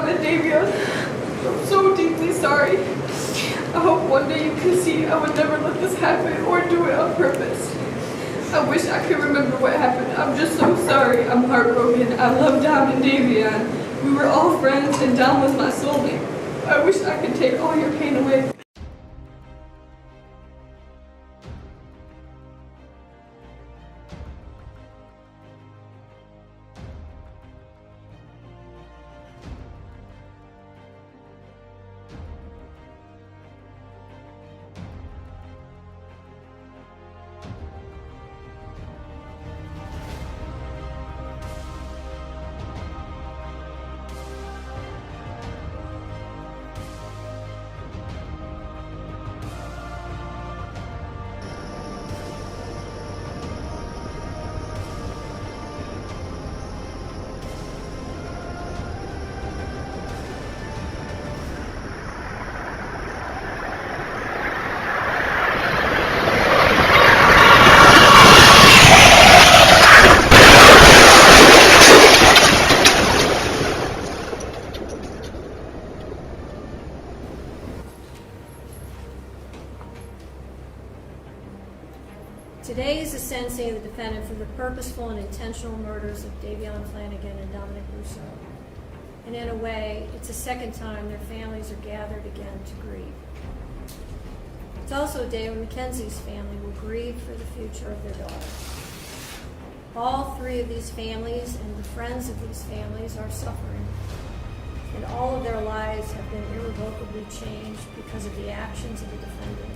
Dom and Davion. I'm so deeply sorry. I hope one day you can see I would never let this happen or do it on purpose. I wish I could remember what happened. I'm just so sorry. I'm heartbroken. I love Dom and Davion. We were all friends and Dom was my soulmate. I wish I could take all your pain away. Today is the sentencing of the defendant for the purposeful and intentional murders of Davion Flanagan and Dominic Russo. And in a way, it's the second time their families are gathered again to grieve. It's also a day when Mackenzie's family will grieve for the future of their daughter. All three of these families and the friends of these families are suffering, and all of their lives have been irrevocably changed because of the actions of the defendant.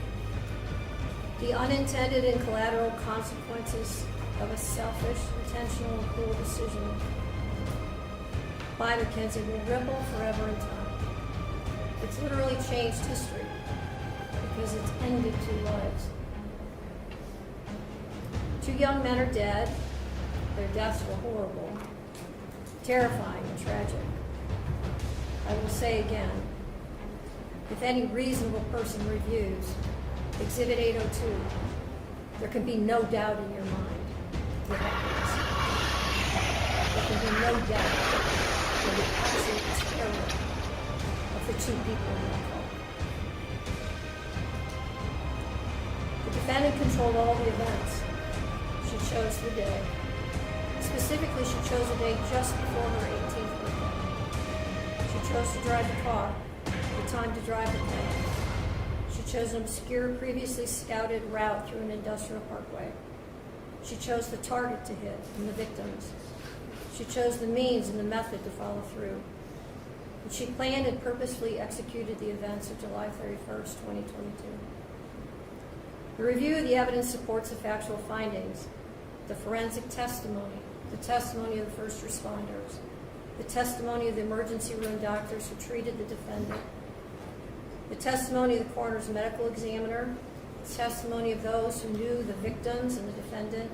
The unintended and collateral consequences of a selfish, intentional, and cruel decision by Mackenzie will ripple forever in time. It's literally changed history because it's ended two lives. Two young men are dead. Their deaths were horrible, terrifying, and tragic. I will say again, if any reasonable person reviews Exhibit 802, there can be no doubt in your mind what happens. There can be no doubt of the absolute terror of the two people in that car. The defendant controlled all the events. She chose the day. Specifically, she chose a day just before her 18th birthday. She chose to drive the car, the time to drive the plane. She chose an obscure, previously scouted route through an industrial parkway. She chose the target to hit and the victims. She chose the means and the method to follow through. And she planned and purposefully executed the events of July 31st, 2022. The review of the evidence supports the factual findings, the forensic testimony, the testimony of the first responders, the testimony of the emergency room doctors who treated the defendant, the testimony of the coroner's medical examiner, the testimony of those who knew the victims and the defendant,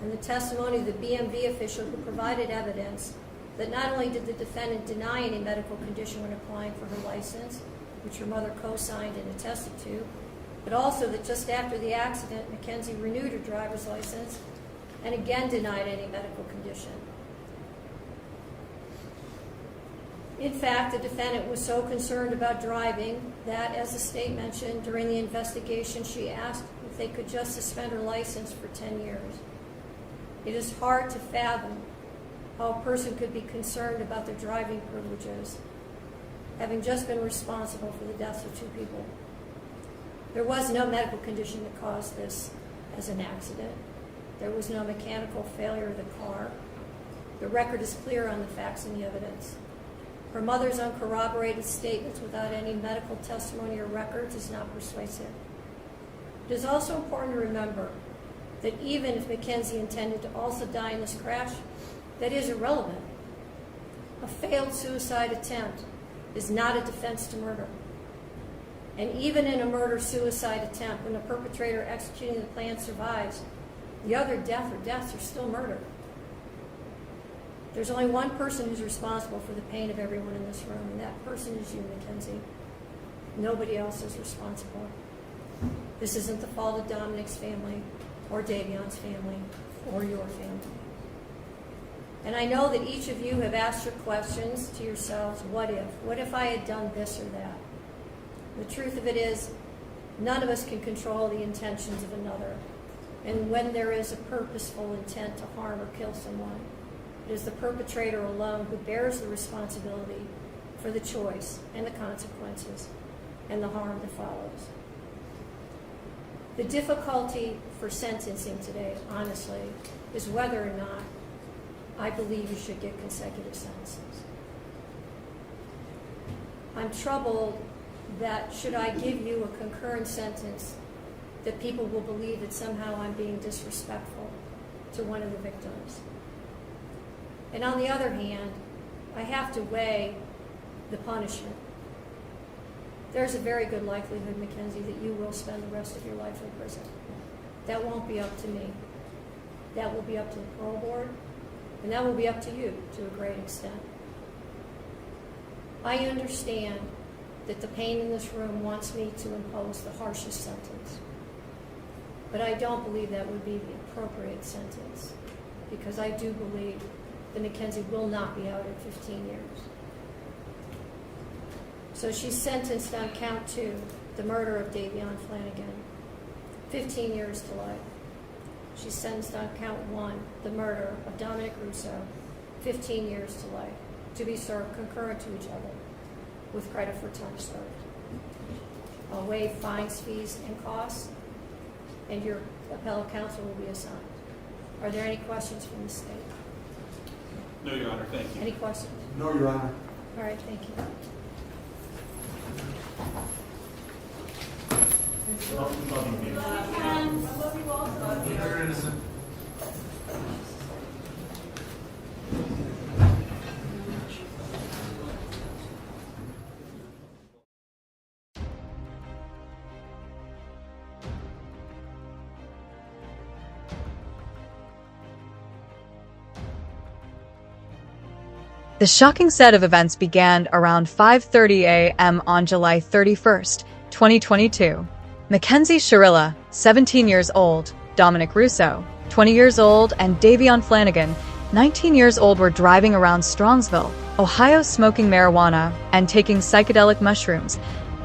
and the testimony of the BMV official who provided evidence that not only did the defendant deny any medical condition when applying for her license, which her mother co-signed and attested to, but also that just after the accident, Mackenzie renewed her driver's license and again denied any medical condition. In fact, the defendant was so concerned about driving that, as the state mentioned, during the investigation, she asked if they could just suspend her license for 10 years. It is hard to fathom how a person could be concerned about their driving privileges, having just been responsible for the deaths of two people. There was no medical condition that caused this as an accident. There was no mechanical failure of the car. The record is clear on the facts and the evidence. Her mother's uncorroborated statements without any medical testimony or records is not persuasive. It is also important to remember that even if Mackenzie intended to also die in this crash, that is irrelevant. A failed suicide attempt is not a defense to murder. And even in a murder-suicide attempt, when the perpetrator executing the plan survives, the other death or deaths are still murder. There's only one person who's responsible for the pain of everyone in this room, and that person is you, Mackenzie. Nobody else is responsible. This isn't the fault of Dominic's family, or Davion's family, or your family. And I know that each of you have asked your questions to yourselves, what if? What if I had done this or that? The truth of it is, none of us can control the intentions of another. And when there is a purposeful intent to harm or kill someone, it is the perpetrator alone who bears the responsibility for the choice and the consequences and the harm that follows. The difficulty for sentencing today, honestly, is whether or not I believe you should get consecutive sentences. I'm troubled that should I give you a concurrent sentence, that people will believe that somehow I'm being disrespectful to one of the victims. And on the other hand, I have to weigh the punishment. There's a very good likelihood, Mackenzie, that you will spend the rest of your life in prison. That won't be up to me. That will be up to the parole board, and that will be up to you to a great extent. I understand that the pain in this room wants me to impose the harshest sentence. But I don't believe that would be the appropriate sentence, because I do believe that Mackenzie will not be out in 15 years. So she's sentenced on count 2, the murder of Davion Flanagan, 15 years to life. She's sentenced on count 1, the murder of Dominic Russo, 15 years to life, to be served concurrent to each other with credit for time served. I'll waive fines, fees, and costs, and your appellate counsel will be assigned. Are there any questions from the state? No, Your Honor, thank you. Any questions? No, Your Honor. All right, thank you. The shocking set of events began around 5:30 a.m. on July 31st, 2022. Mackenzie Shirilla, 17 years old, Dominic Russo, 20 years old, and Davion Flanagan, 19 years old, were driving around Strongsville, Ohio, smoking marijuana and taking psychedelic mushrooms,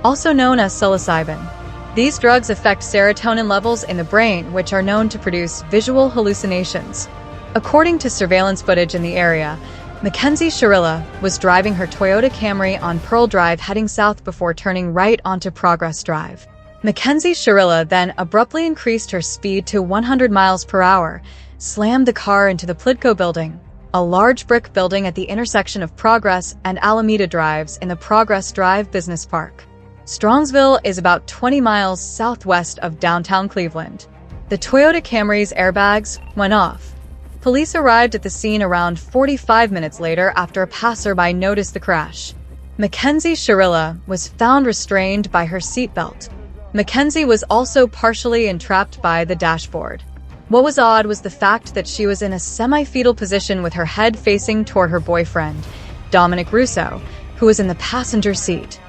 also known as psilocybin. These drugs affect serotonin levels in the brain, which are known to produce visual hallucinations. According to surveillance footage in the area, Mackenzie Shirilla was driving her Toyota Camry on Pearl Drive heading south before turning right onto Progress Drive. Mackenzie Shirilla then abruptly increased her speed to 100 miles per hour, slammed the car into the Plitco building, a large brick building at the intersection of Progress and Alameda Drives in the Progress Drive Business Park. Strongsville is about 20 miles southwest of downtown Cleveland. The Toyota Camry's airbags went off. Police arrived at the scene around 45 minutes later after a passerby noticed the crash. Mackenzie Shirilla was found restrained by her seatbelt. Mackenzie was also partially entrapped by the dashboard. What was odd was the fact that she was in a semi-fetal position with her head facing toward her boyfriend, Dominic Russo, who was in the passenger seat.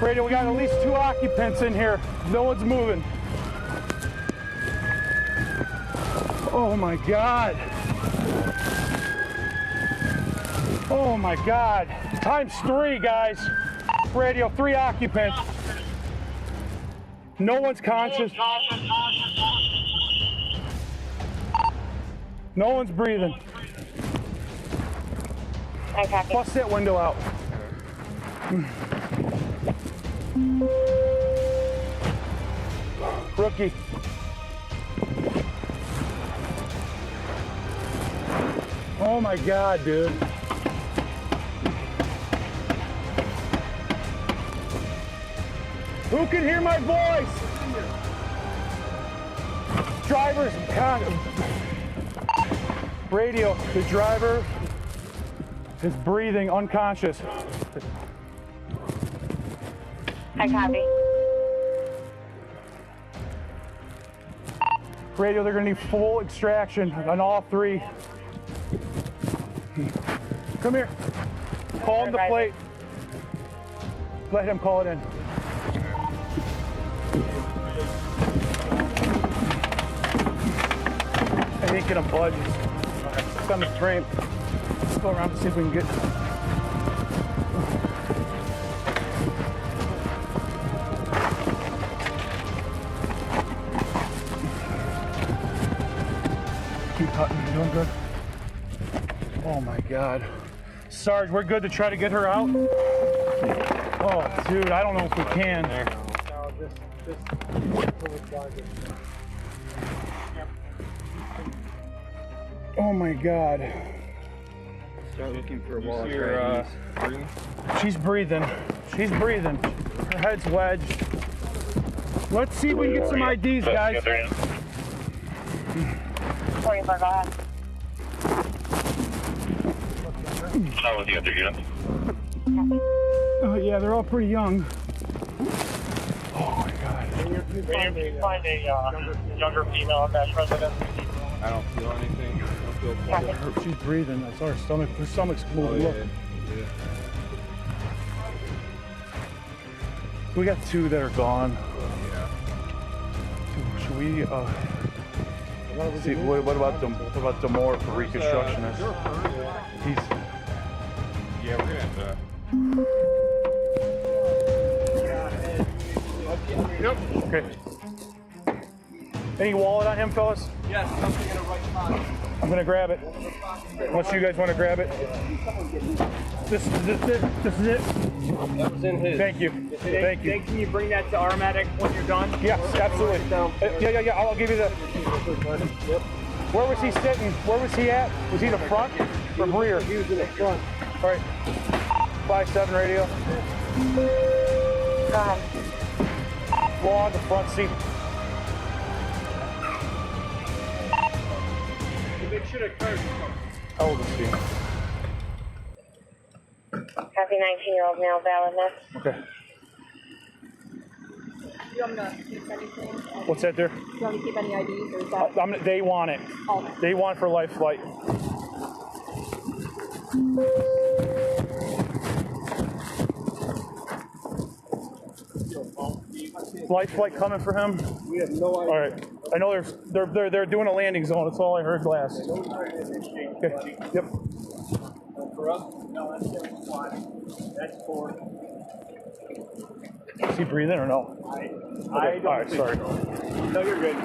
Radio, we got at least 2 occupants in here. No one's moving. Oh my God. Oh my God. Times 3, guys. Radio, 3 occupants. No one's conscious. No one's breathing. Bust that window out. Rookie. Oh my God, dude. Who can hear my voice? Driver's radio. The driver is breathing unconscious. I copy. Radio, they're gonna need full extraction on all 3. Come here. Call him the plate. Let him call it in. ain't gonna budge. It's on the frame. Let's go around and see if we can get. Keep cutting. You doing good? Oh my God. Sarge, we're good to try to get her out? Oh, dude, I don't know if we can. Oh my God. Start looking for a wall. Breathing? She's breathing. She's breathing. Her head's wedged. Let's see if we can get some IDs, guys. 44, go ahead. How was the other unit? Oh yeah, they're all pretty young. Oh my God. Find a younger female at that residence. I don't feel anything. I don't feel She's breathing. I saw her stomach. Her stomach's moving. Look. We got two that are gone. Should we? See, what about them? What about Demore for reconstructionist? He's. Yeah, we're gonna have to. Okay. Any wallet on him, fellas? Yes, something in a right pocket. I'm gonna grab it. Unless you guys want to grab it. This is it. This is it. That was in his. Thank you. Thank you. Can you bring that to our medic when you're done? Yes, absolutely. Yeah. I'll give you the. Where was he sitting? Where was he at? Was he the front or rear? He was in the front. All right. 5-7 radio. Go ahead. Go on the front seat. Make sure the car's How old is he? Happy 19-year-old male validness. Okay. You want me to keep anything? What's that there? You want me to keep any IDs or is that? They want it. Oh. They want it for life flight. Life flight coming for him. We have no idea. All right. I know they're doing a landing zone. That's all I heard last. Okay. Yep. For us? No, that's fine. That's for. Is he breathing or no? I All right. Sorry. No, you're good.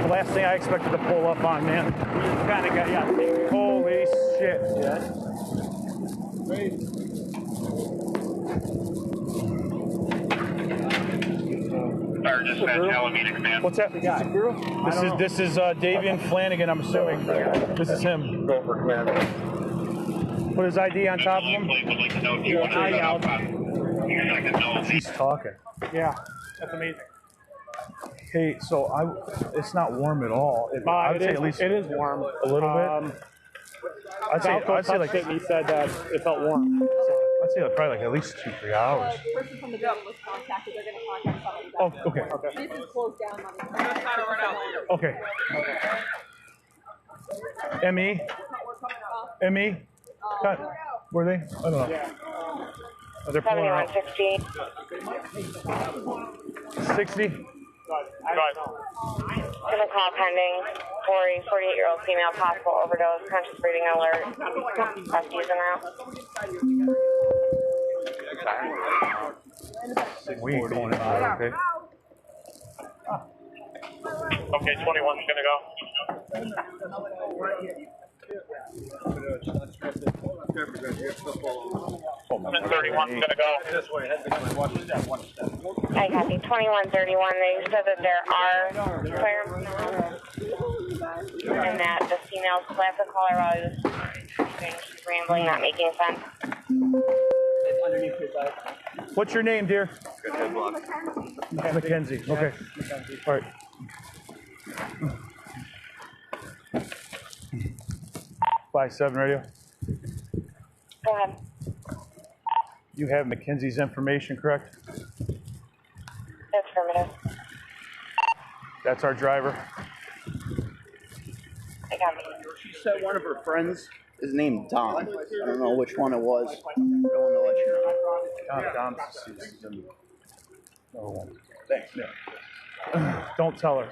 The last thing I expected to pull up on, man. We just kind of got, Holy shit. Yeah. Great. Fire dispatch, Alameda Command. What's that? This is Davion Flanagan, I'm assuming. This is him. Put his ID on top of him. Would like to know if you want to know. He's talking. Yeah, that's amazing. Hey, so it's not warm at all. I would say at least it is warm. a little bit. I'd say like he said that it felt warm. So. I'd say probably like at least 2-3 hours. The person from the building was contacted. They're going to contact somebody. Oh, okay. This is closed down on the. Okay. ME? ME? Were they? I don't know. Oh, they're pulling out. 7160. 60? Gonna call pending for a 48-year-old female, possible overdose, conscious breathing alert. Rescues en route. We ain't going in there, okay? Okay, 21's gonna go. 31's gonna go. I copy. 2131. They said that there are firearms and that the female's classic caller while he was she's rambling, not making sense. It's underneath his eye. What's your name, dear? Mackenzie. Okay. All right. 5-7 radio. Go ahead. You have Mackenzie's information, correct? That's affirmative. That's our driver. I copy. She said one of her friends is named Dom. I don't know which one it was. I don't want to let you know. Dom's deceased. Another one. Don't tell her.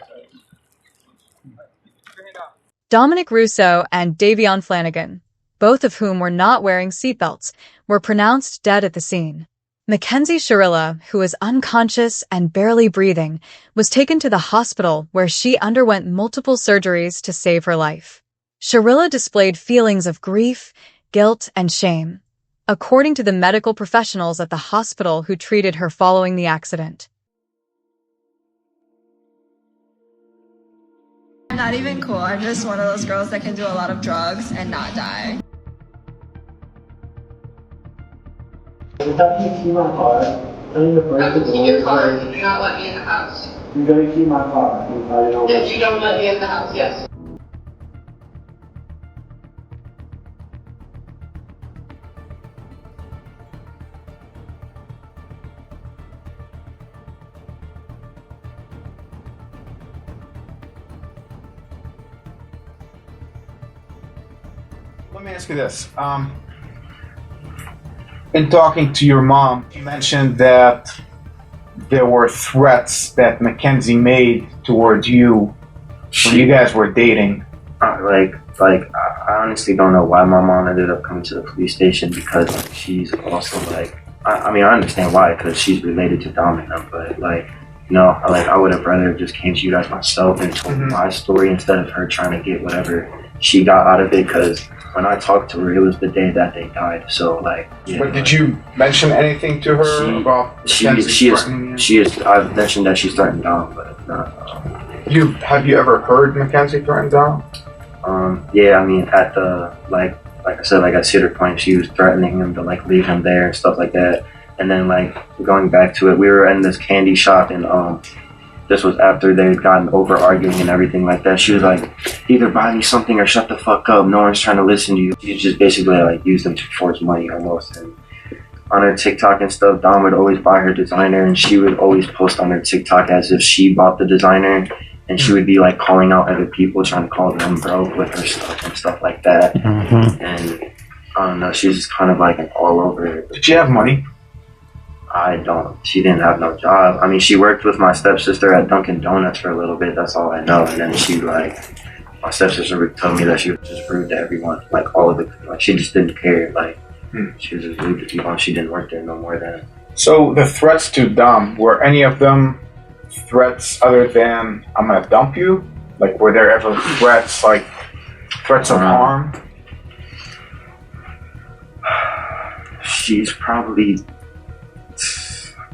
Dominic Russo and Davion Flanagan, both of whom were not wearing seatbelts, were pronounced dead at the scene. Mackenzie Shirilla, who was unconscious and barely breathing, was taken to the hospital where she underwent multiple surgeries to save her life. Shirilla displayed feelings of grief, guilt, and shame, according to the medical professionals at the hospital who treated her following the accident. I'm not even cool. I'm just one of those girls that can do a lot of drugs and not die. You have to key my car. I need to break the door. Key your car and do not let me in the house. You're gonna key my car. If you don't let me in the house, yes. Let me ask you this. In talking to your mom, you mentioned that there were threats that Mackenzie made towards you when you guys were dating. I honestly don't know why my mom ended up coming to the police station, because she's also I understand why, because she's related to Dominic, but I would have rather just came to you guys myself and told my story instead of her trying to get whatever she got out of it, because when I talked to her, it was the day that they died. So But did you mention anything to her about I've mentioned that she's threatened Dom, but not. Have you ever heard Mackenzie threaten Dom? Yeah, I mean, at the like I said, at Cedar Point, she was threatening him to leave him there and stuff like that. And then going back to it, we were in this candy shop, and this was after they'd gotten over arguing and everything like that. She was like, either buy me something or shut the fuck up. No one's trying to listen to you. She just basically used them to force money almost. And on her TikTok and stuff, Dom would always buy her designer, and she would always post on her TikTok as if she bought the designer. And she would be calling out other people, trying to call them broke with her stuff and stuff like that. And I don't know, she's just kind of all over. Did she have money? She didn't have no job. I mean, she worked with my stepsister at Dunkin' Donuts for a little bit, that's all I know. And then she my stepsister would tell me that she was just rude to everyone, all of it. She just didn't care. She was just rude to people, and she didn't work there no more then. So the threats to Dom, were any of them threats other than I'm gonna dump you? Were there ever threats threats of harm? She's probably,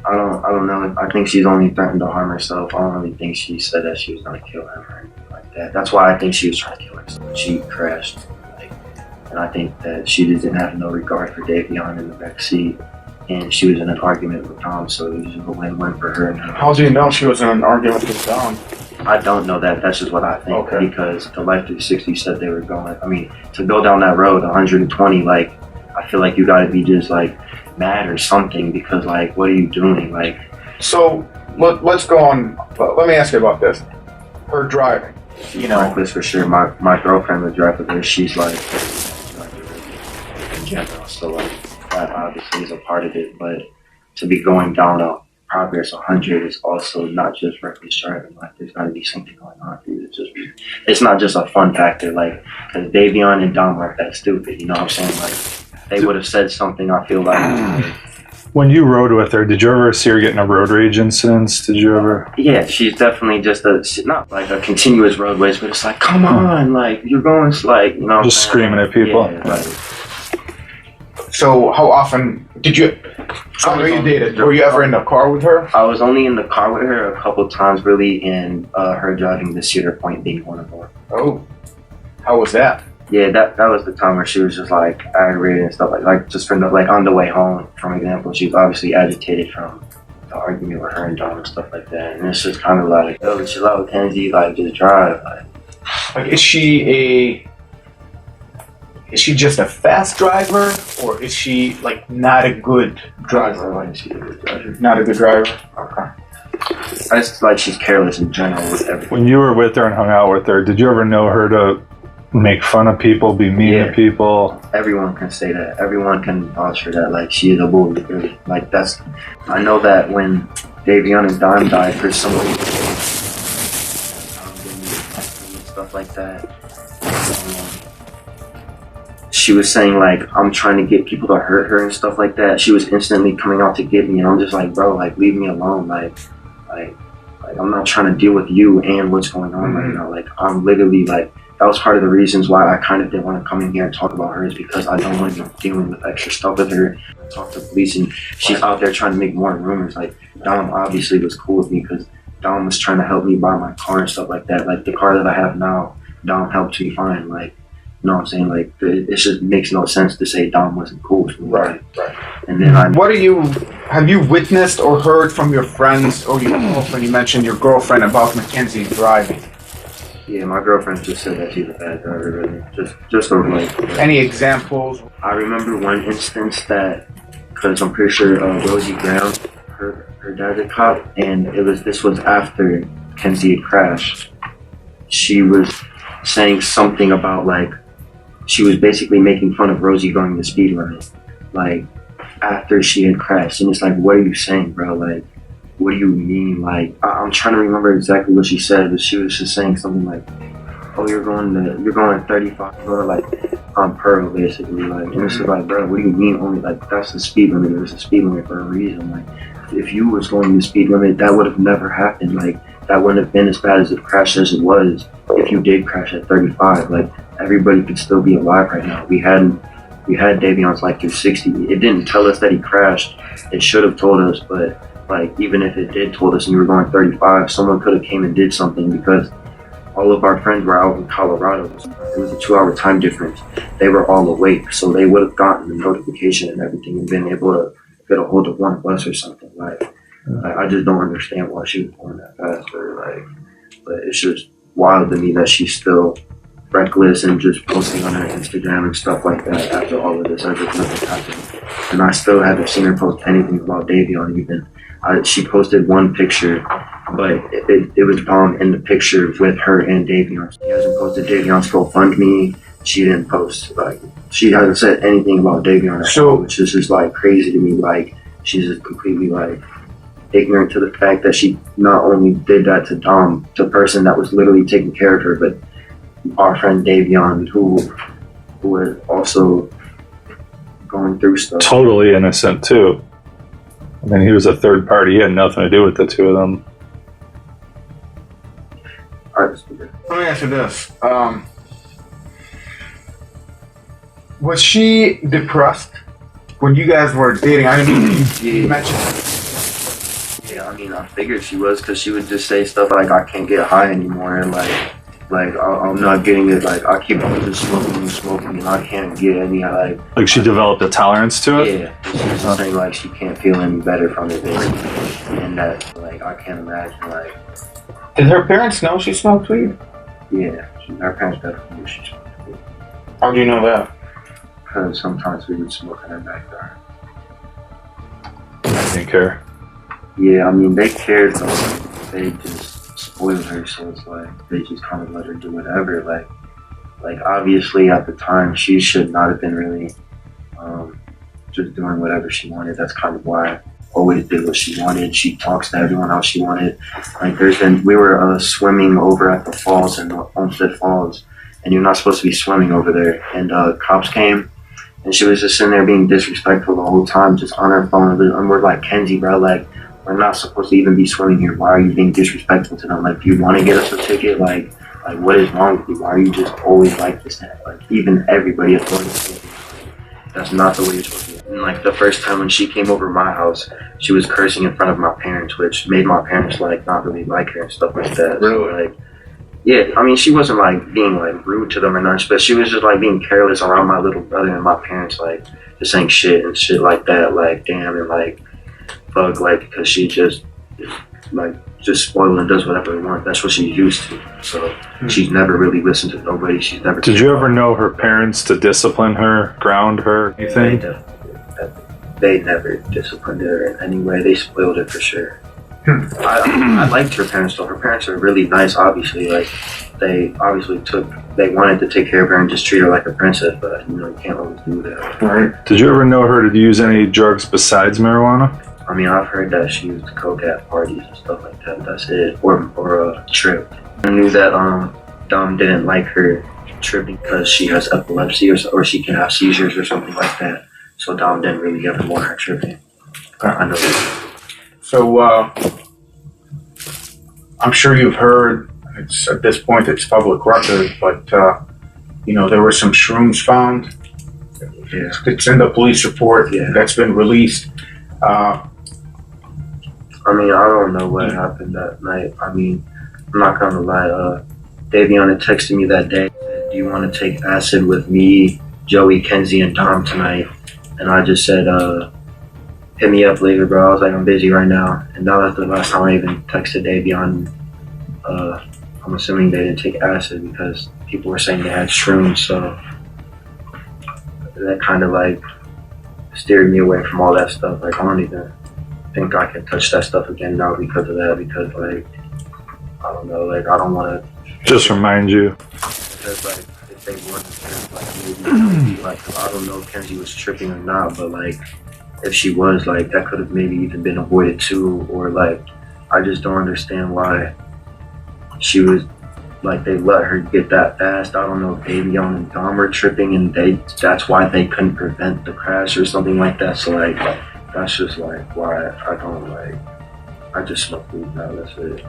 I don't know. I think she's only threatened to harm herself. I don't really think she said that she was gonna kill him or anything like that. That's why I think she was trying to kill herself. She crashed, and I think that she just didn't have no regard for Davion in the back seat. And she was in an argument with Dom, so it was just a win-win for her. How do you know she was in an argument with Dom? I don't know that. That's just what I think. Okay. Because the Life 360 said they were going. I mean, to go down that road, 120, I feel like you gotta be just mad or something, because what are you doing? So let's go on. Let me ask you about this. Her driving. Reckless for sure. My girlfriend would drive with her. She's in general, so that obviously is a part of it, but to be going down a progress 100 is also not just reckless driving. There's got to be something going on for you. It's not just a fun factor, because Davion and Dom aren't that stupid, you know what I'm saying? They would have said something, I feel When you rode with her, did you ever see her get in a road rage incidents? Did you ever? Yeah, she's definitely just not a continuous roadways, but it's come on, you're going, you know. Just screaming at people. Yeah, So how often did you? I know you dated. Were you ever in the car with her? I was only in the car with her a couple times, really, and her driving to Cedar Point being one of them. Oh, how was that? Yeah, that was the time where she was just aggravated and stuff just from on the way home. For example, she was obviously agitated from the argument with her and Dom and stuff like that, and it's just kind of yo, chill out, Kenzie, just drive. Is she just a fast driver, or is she not a good driver? She's a good driver. Not a good driver. Okay. I just she's careless in general with everything. When you were with her and hung out with her, did you ever know her to make fun of people, be mean to people? Everyone can say that. Everyone can vouch for that. She is a bully, really. That's. I know that when Davion and Dom died, for some reason, stuff like that. She was saying like, I'm trying to get people to hurt her and stuff like that. She was instantly coming out to get me, and I'm just like, bro, like leave me alone. Like I'm not trying to deal with you and what's going on right now. Like I'm literally like, that was part of the reasons why I kind of didn't want to come in here and talk about her, is because I don't want to be dealing with extra stuff with her. I talked to the police and she's out there trying to make more rumors. Like Dom obviously was cool with me because Dom was trying to help me buy my car and stuff like that. Like the car that I have now, Dom helped me find. Like, you know what I'm saying? Like it just makes no sense to say Dom wasn't cool with me. Right. And then have you witnessed or heard from your friends or your girlfriend? You mentioned your girlfriend about Mackenzie driving. Yeah, my girlfriend just said that she's a bad driver, really. Just over like. Any examples? I remember one instance that, because I'm pretty sure Rosie Brown, her dad's a cop, and this was after Kenzie had crashed. She was saying something about like, she was basically making fun of Rosie going the speed limit, like after she had crashed, and it's like, what are you saying, bro? Like, what do you mean? Like, I'm trying to remember exactly what she said, but she was just saying something like, oh, you're going 35, or like on parole, basically. Like, and it's like, bro, what do you mean only, like, that's the speed limit. There's a speed limit for a reason. Like, if you was going the speed limit, that would have never happened. Like, that wouldn't have been as bad as it crashed as it was if you did crash at 35. Like, everybody could still be alive right now. We had Davion's like through 60. It didn't tell us that he crashed. It should have told us, but like, even if it did told us and you were going 35, someone could have came and did something, because all of our friends were out in Colorado. It was a 2-hour time difference. They were all awake, so they would have gotten the notification and everything and been able to get a hold of one of us or something. Like I just don't understand why she was going that fast, but it's just wild to me that she's still reckless and just posting on her Instagram and stuff like that after all of this, as if nothing happened. And I still haven't seen her post anything about Davion even. She posted one picture, but it was Dom in the picture with her and Davion. She hasn't posted Davion's GoFundMe. She didn't post, like, she hasn't said anything about Davion at all, which is just like crazy to me. Like, she's just completely like ignorant to the fact that she not only did that to Dom, the person that was literally taking care of her, but our friend Davion, who was also going through stuff. Totally innocent too. I mean, he was a third party. He had nothing to do with the two of them. All right, let me ask you this. Was she depressed when you guys were dating? I mean, you mentioned that. Yeah, I mean, I figured she was, because she would just say stuff like, I can't get high anymore, and like I'm not getting it, like I keep on just smoking and I can't get any, like she developed a tolerance to it? Yeah, she was just saying like she can't feel any better from it, basically. And that, like, I can't imagine, like. Did her parents know she smoked weed? Yeah, her parents definitely knew she smoked weed. How do you know that? Because sometimes we would smoke in her backyard. I didn't care. Yeah, I mean, they cared, but they just spoiled her, so it's like they just kind of let her do whatever. Like obviously at the time she should not have been really just doing whatever she wanted. That's kind of why I always did what she wanted. She talks to everyone how she wanted. Like we were swimming over at the falls in the Olmsted Falls, and you're not supposed to be swimming over there. And cops came, and she was just sitting there being disrespectful the whole time, just on her phone. And we're like, Kenzie, bro, like, we're not supposed to even be swimming here. Why are you being disrespectful to them? Like, do you want to get us a ticket? Like what is wrong with you? Why are you just always like this? Like, even everybody is going to that's not the way you're supposed to be. And like the first time when she came over my house, she was cursing in front of my parents, which made my parents like not really like her and stuff like that. Really? So, like, yeah, I mean, she wasn't like being like rude to them or nothing, but she was just like being careless around my little brother and my parents, like just saying shit and shit like that. Like, damn, and like, fuck, like, because she just spoiled and does whatever they want. That's what she's used to. So she's never really listened to nobody. She's never. Did you ever know her parents to discipline her, ground her, anything? They never disciplined her in any way. They spoiled her for sure. I liked her parents though. Her parents are really nice, obviously. Like, they wanted to take care of her and just treat her like a princess, but you know, you can't always do that. Right. Did you ever know her to use any drugs besides marijuana? I mean, I've heard that she used coke at parties and stuff like that. That's it. Or a trip. I knew that Dom didn't like her tripping because she has epilepsy or she can have seizures or something like that. So Dom didn't really ever want her tripping. I know that. So, I'm sure you've heard, it's at this point it's public record, but, there were some shrooms found. Yeah. It's in the police report that's been released. I mean, I don't know what happened that night. I mean, I'm not gonna lie. Davion had texted me that day. Said, "Do you want to take acid with me, Joey, Kenzie, and Dom tonight?" And I just said, "Hit me up later, bro." I was like, "I'm busy right now." And that was the last time I even texted Davion. I'm assuming they didn't take acid because people were saying they had shrooms, so that kind of like steered me away from all that stuff. Like, I don't even think I can touch that stuff again now because of that, because like, I don't know, like, I don't want to just remind you, because like, if they wasn't like, maybe like, I don't know if Kenzie was tripping or not, but like, if she was, like, that could have maybe even been avoided too, or like, I just don't understand why she was like, they let her get that fast. I don't know if Davion and Dom were tripping and that's why they couldn't prevent the crash or something like that. So like, that's just like why I don't like, I just smoke weed now, that's it.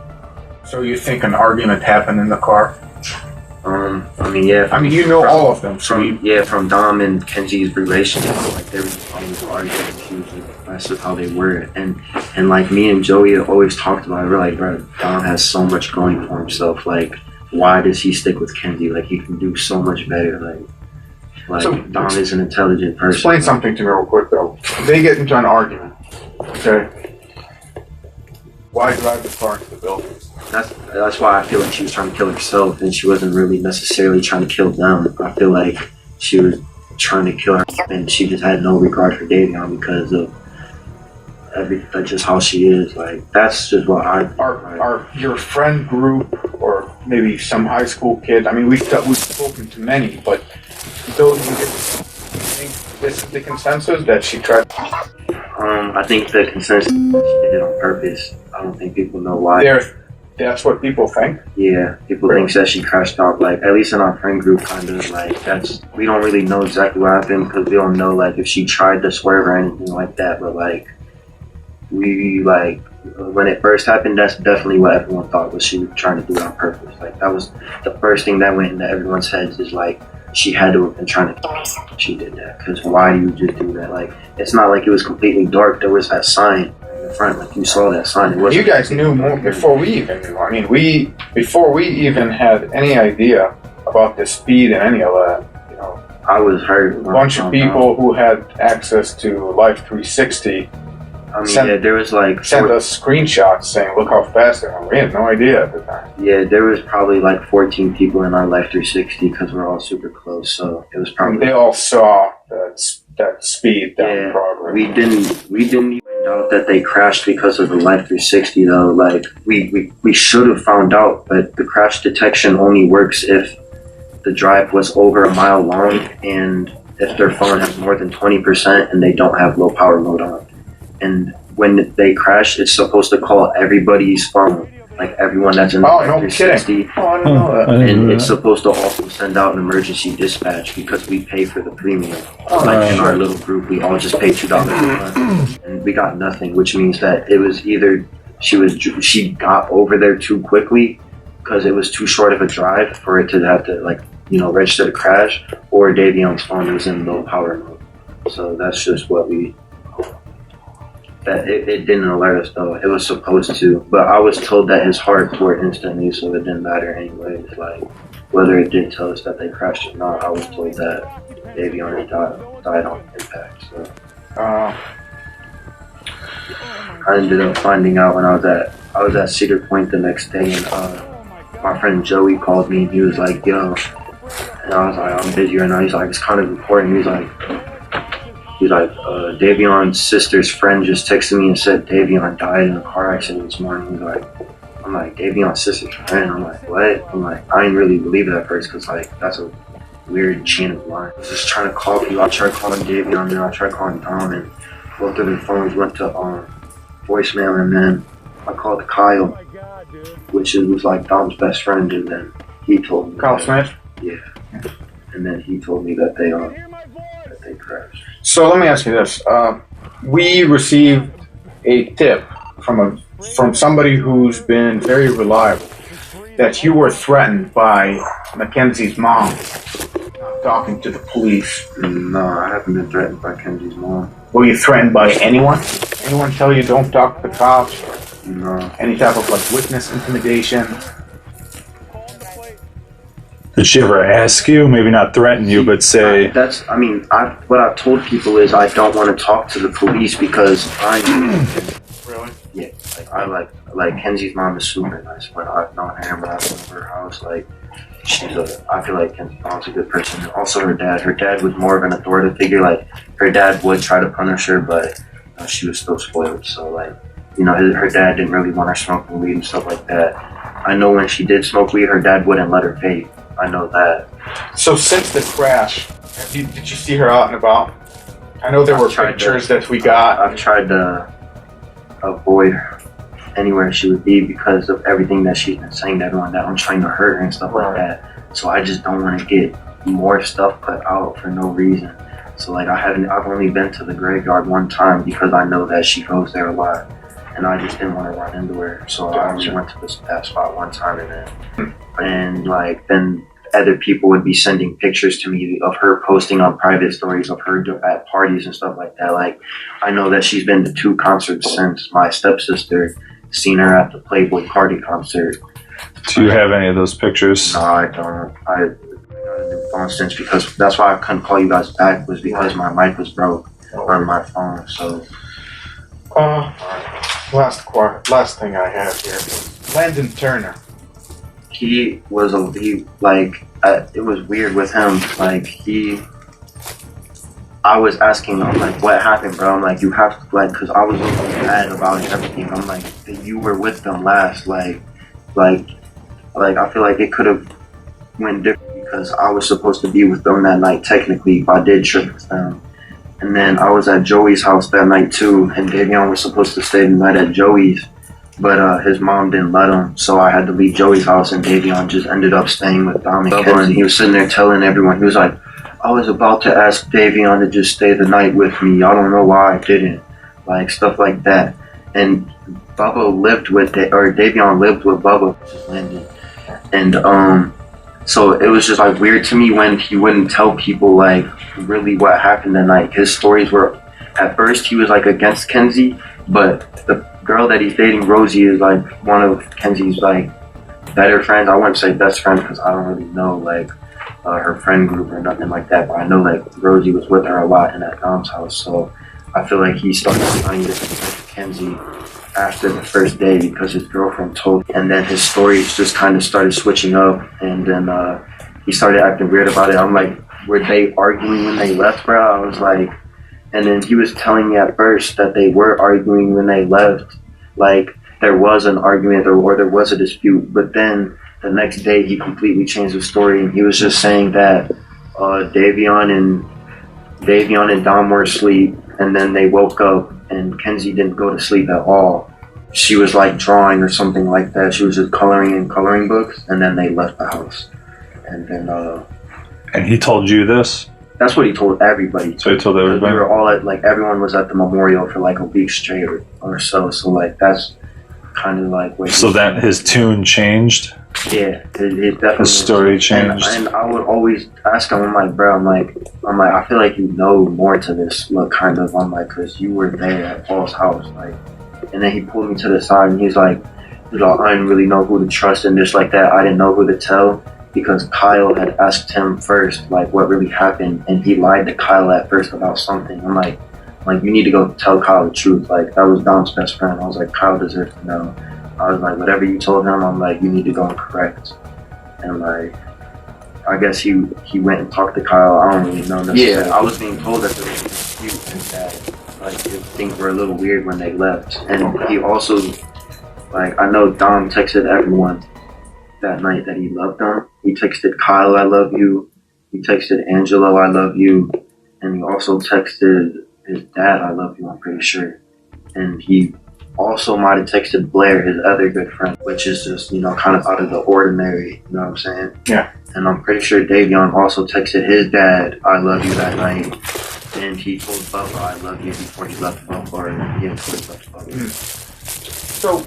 So you think an argument happened in the car? I mean, yeah. I mean, you know all of them. So from Dom and Kenzie's relationship, like they were just always arguing. She was like, that's just how they were. And like me and Joey always talked about it. We're like, bro, Dom has so much going for himself. Like, why does he stick with Kenzie? Like, he can do so much better. Like so, Dom is an intelligent person. Explain something to me real quick though. They get into an argument. Okay. Why drive the car into the building? That's why I feel like she was trying to kill herself, and she wasn't really necessarily trying to kill them. I feel like she was trying to kill her, and she just had no regard for Davion because of that's just how she is. Like, that's just what Our your friend group, or maybe some high school kid. I mean, we've spoken to many, but those you think this is the consensus that she tried. I think the consensus is that she did it on purpose. I don't think people know why. That's what people think? Yeah, people think that she crashed out, like, at least in our friend group, kind of, like, we don't really know exactly what happened, because we don't know, like, if she tried to swerve or anything like that, but, like, when it first happened, that's definitely what everyone thought was she was trying to do it on purpose. Like, that was the first thing that went into everyone's heads is, like, she had to have been trying to kill herself when she did that, because why do you just do that? Like, it's not like it was completely dark. There was that sign in the front, like, you saw that sign. You guys knew more before we even knew. I mean, before we even had any idea about the speed and any of that, you know. I was hurt. A bunch of people who had access to Life 360 there was like sent us screenshots saying, "Look how fast they were." We had no idea at the time. Yeah, there was probably like 14 people in our Life 360 because we're all super close. So it was probably. And they all saw that speed down progress. We didn't even know that they crashed because of the Life 360 though. Like we should have found out, but the crash detection only works if the drive was over a mile long and if their phone has more than 20% and they don't have low power mode on. And when they crash, it's supposed to call everybody's phone, like everyone that's in the 360. Oh, I didn't know that. And it's supposed to also send out an emergency dispatch because we pay for the premium. Like in our little group, we all just pay $2 a month, and we got nothing, which means that it was either she got over there too quickly because it was too short of a drive for it to have to register the crash, or Davion's phone was in low power mode. So that's just what it didn't alert us though. It was supposed to, but I was told that his heart tore instantly, so it didn't matter anyways. Like, whether it did tell us that they crashed or not, I was told that Davion had died on impact. So I ended up finding out when I was at Cedar Point the next day, and my friend Joey called me and he was like, "Yo," and I was like, "I'm busy right now." He's like, "It's kind of important." He's like, Davion's sister's friend just texted me and said Davion died in a car accident this morning. I'm like, Davion's sister's friend? I'm like, what? I'm like, I didn't really believe it at first because, like, that's a weird chain of lines. I was just trying to call people. I tried calling Davion, then I tried calling Dom, and both of their phones went to voicemail, and then I called Kyle, which was like Dom's best friend, and then He told me. Kyle Smith? Yeah. And then he told me that they crashed. So let me ask you this. We received a tip from somebody who's been very reliable that you were threatened by Mackenzie's mom talking to the police. No, I haven't been threatened by Kenzie's mom. Were you threatened by anyone? Anyone tell you don't talk to the cops? No. Any type of like witness intimidation? Did she ever ask you? Maybe not threaten you, but say. What I've told people is I don't want to talk to the police because Really? Yeah. Like Kenzie's mom is super nice. But I've known her when I've been to her house. Like, I feel like Kenzie's mom's a good person. And also her dad was more of an authoritative figure. Like, her dad would try to punish her, but she was still spoiled. So, like, her dad didn't really want her smoking weed and stuff like that. I know when she did smoke weed, her dad wouldn't let her vape. I know that. So since the crash, did you see her out and about? I know there were pictures that we got. I've tried to avoid her anywhere she would be because of everything that she's been saying to everyone, that I'm trying to hurt her and stuff like that. So I just don't want to get more stuff put out for no reason. So like I've only been to the graveyard one time because I know that she goes there a lot. And I just didn't want to run into her, so I only went to that spot one time, and then other people would be sending pictures to me of her posting on private stories of her at parties and stuff like that. Like, I know that she's been to 2 concerts since my stepsister seen her at the Playboy Party concert. Do you have any of those pictures? No, I don't. I got a new phone since, because that's why I couldn't call you guys back, was because my mic was broke on my phone. So. Last thing I have here. Landon Turner. It was weird with him. Like, I was asking him, like, what happened, bro? I'm like, you have to, like, because I was really mad about everything. I'm like, you were with them last. Like, I feel like it could have went different because I was supposed to be with them that night, technically, if I did trip with them. And then I was at Joey's house that night too, and Davion was supposed to stay the night at Joey's, but his mom didn't let him, so I had to leave Joey's house, and Davion just ended up staying with Dominic. And he was sitting there telling everyone, he was like, I was about to ask Davion to just stay the night with me, I don't know why I didn't, like stuff like that. And Davion lived with Bubba, which is Landon. And so it was just like weird to me when he wouldn't tell people like really what happened that night. His stories were, at first he was like against Kenzie, but the girl that he's dating, Rosie, is like one of Kenzie's like better friends. I wouldn't say best friend because I don't really know like her friend group or nothing like that, but I know like Rosie was with her a lot in that Dom's house. So I feel like he started trying to protect Kenzie after the first day because his girlfriend told him. And then his stories just kind of started switching up, and then he started acting weird about it. I'm like, were they arguing when they left, bro? I was like, and then he was telling me at first that they were arguing when they left, like there was an argument or there was a dispute, but then the next day he completely changed the story, and he was just saying that Davion and Dom were asleep, and then they woke up and Kenzie didn't go to sleep at all. She was like drawing or something like that. She was just coloring in coloring books, and then they left the house. And then and he told you this? That's what he told everybody. So he told everybody? We were all at, like, everyone was at the memorial for like a week straight or so. So like that's kind of like what. So that his tune changed? Yeah, it definitely. His story changed. And I would always ask him, I'm like, bro, I'm like, I feel like you know more to this, like, kind of. I'm like, because you were there at Paul's house, like. And then he pulled me to the side, and he's like, I didn't really know who to trust and just like that. I didn't know who to tell because Kyle had asked him first, like, what really happened, and he lied to Kyle at first about something. I'm like, you need to go tell Kyle the truth. Like, that was Dom's best friend. I was like, Kyle deserves to know. I was like, whatever you told him, I'm like, you need to go and correct. And like, I guess he went and talked to Kyle. I don't really know necessarily. Yeah, I was being told that there was a dispute and that like things were a little weird when they left. And he also, like, I know Dom texted everyone that night that he loved them. He texted Kyle, I love you. He texted Angelo, I love you. And he also texted his dad, I love you, I'm pretty sure. And he also might have texted Blair, his other good friend, which is just, you know, kind of out of the ordinary, you know what I'm saying? Yeah. And I'm pretty sure Davion also texted his dad, I love you that night. And he told Bubba, I love you before he left Bubba, or yeah, before he left Bubba. So,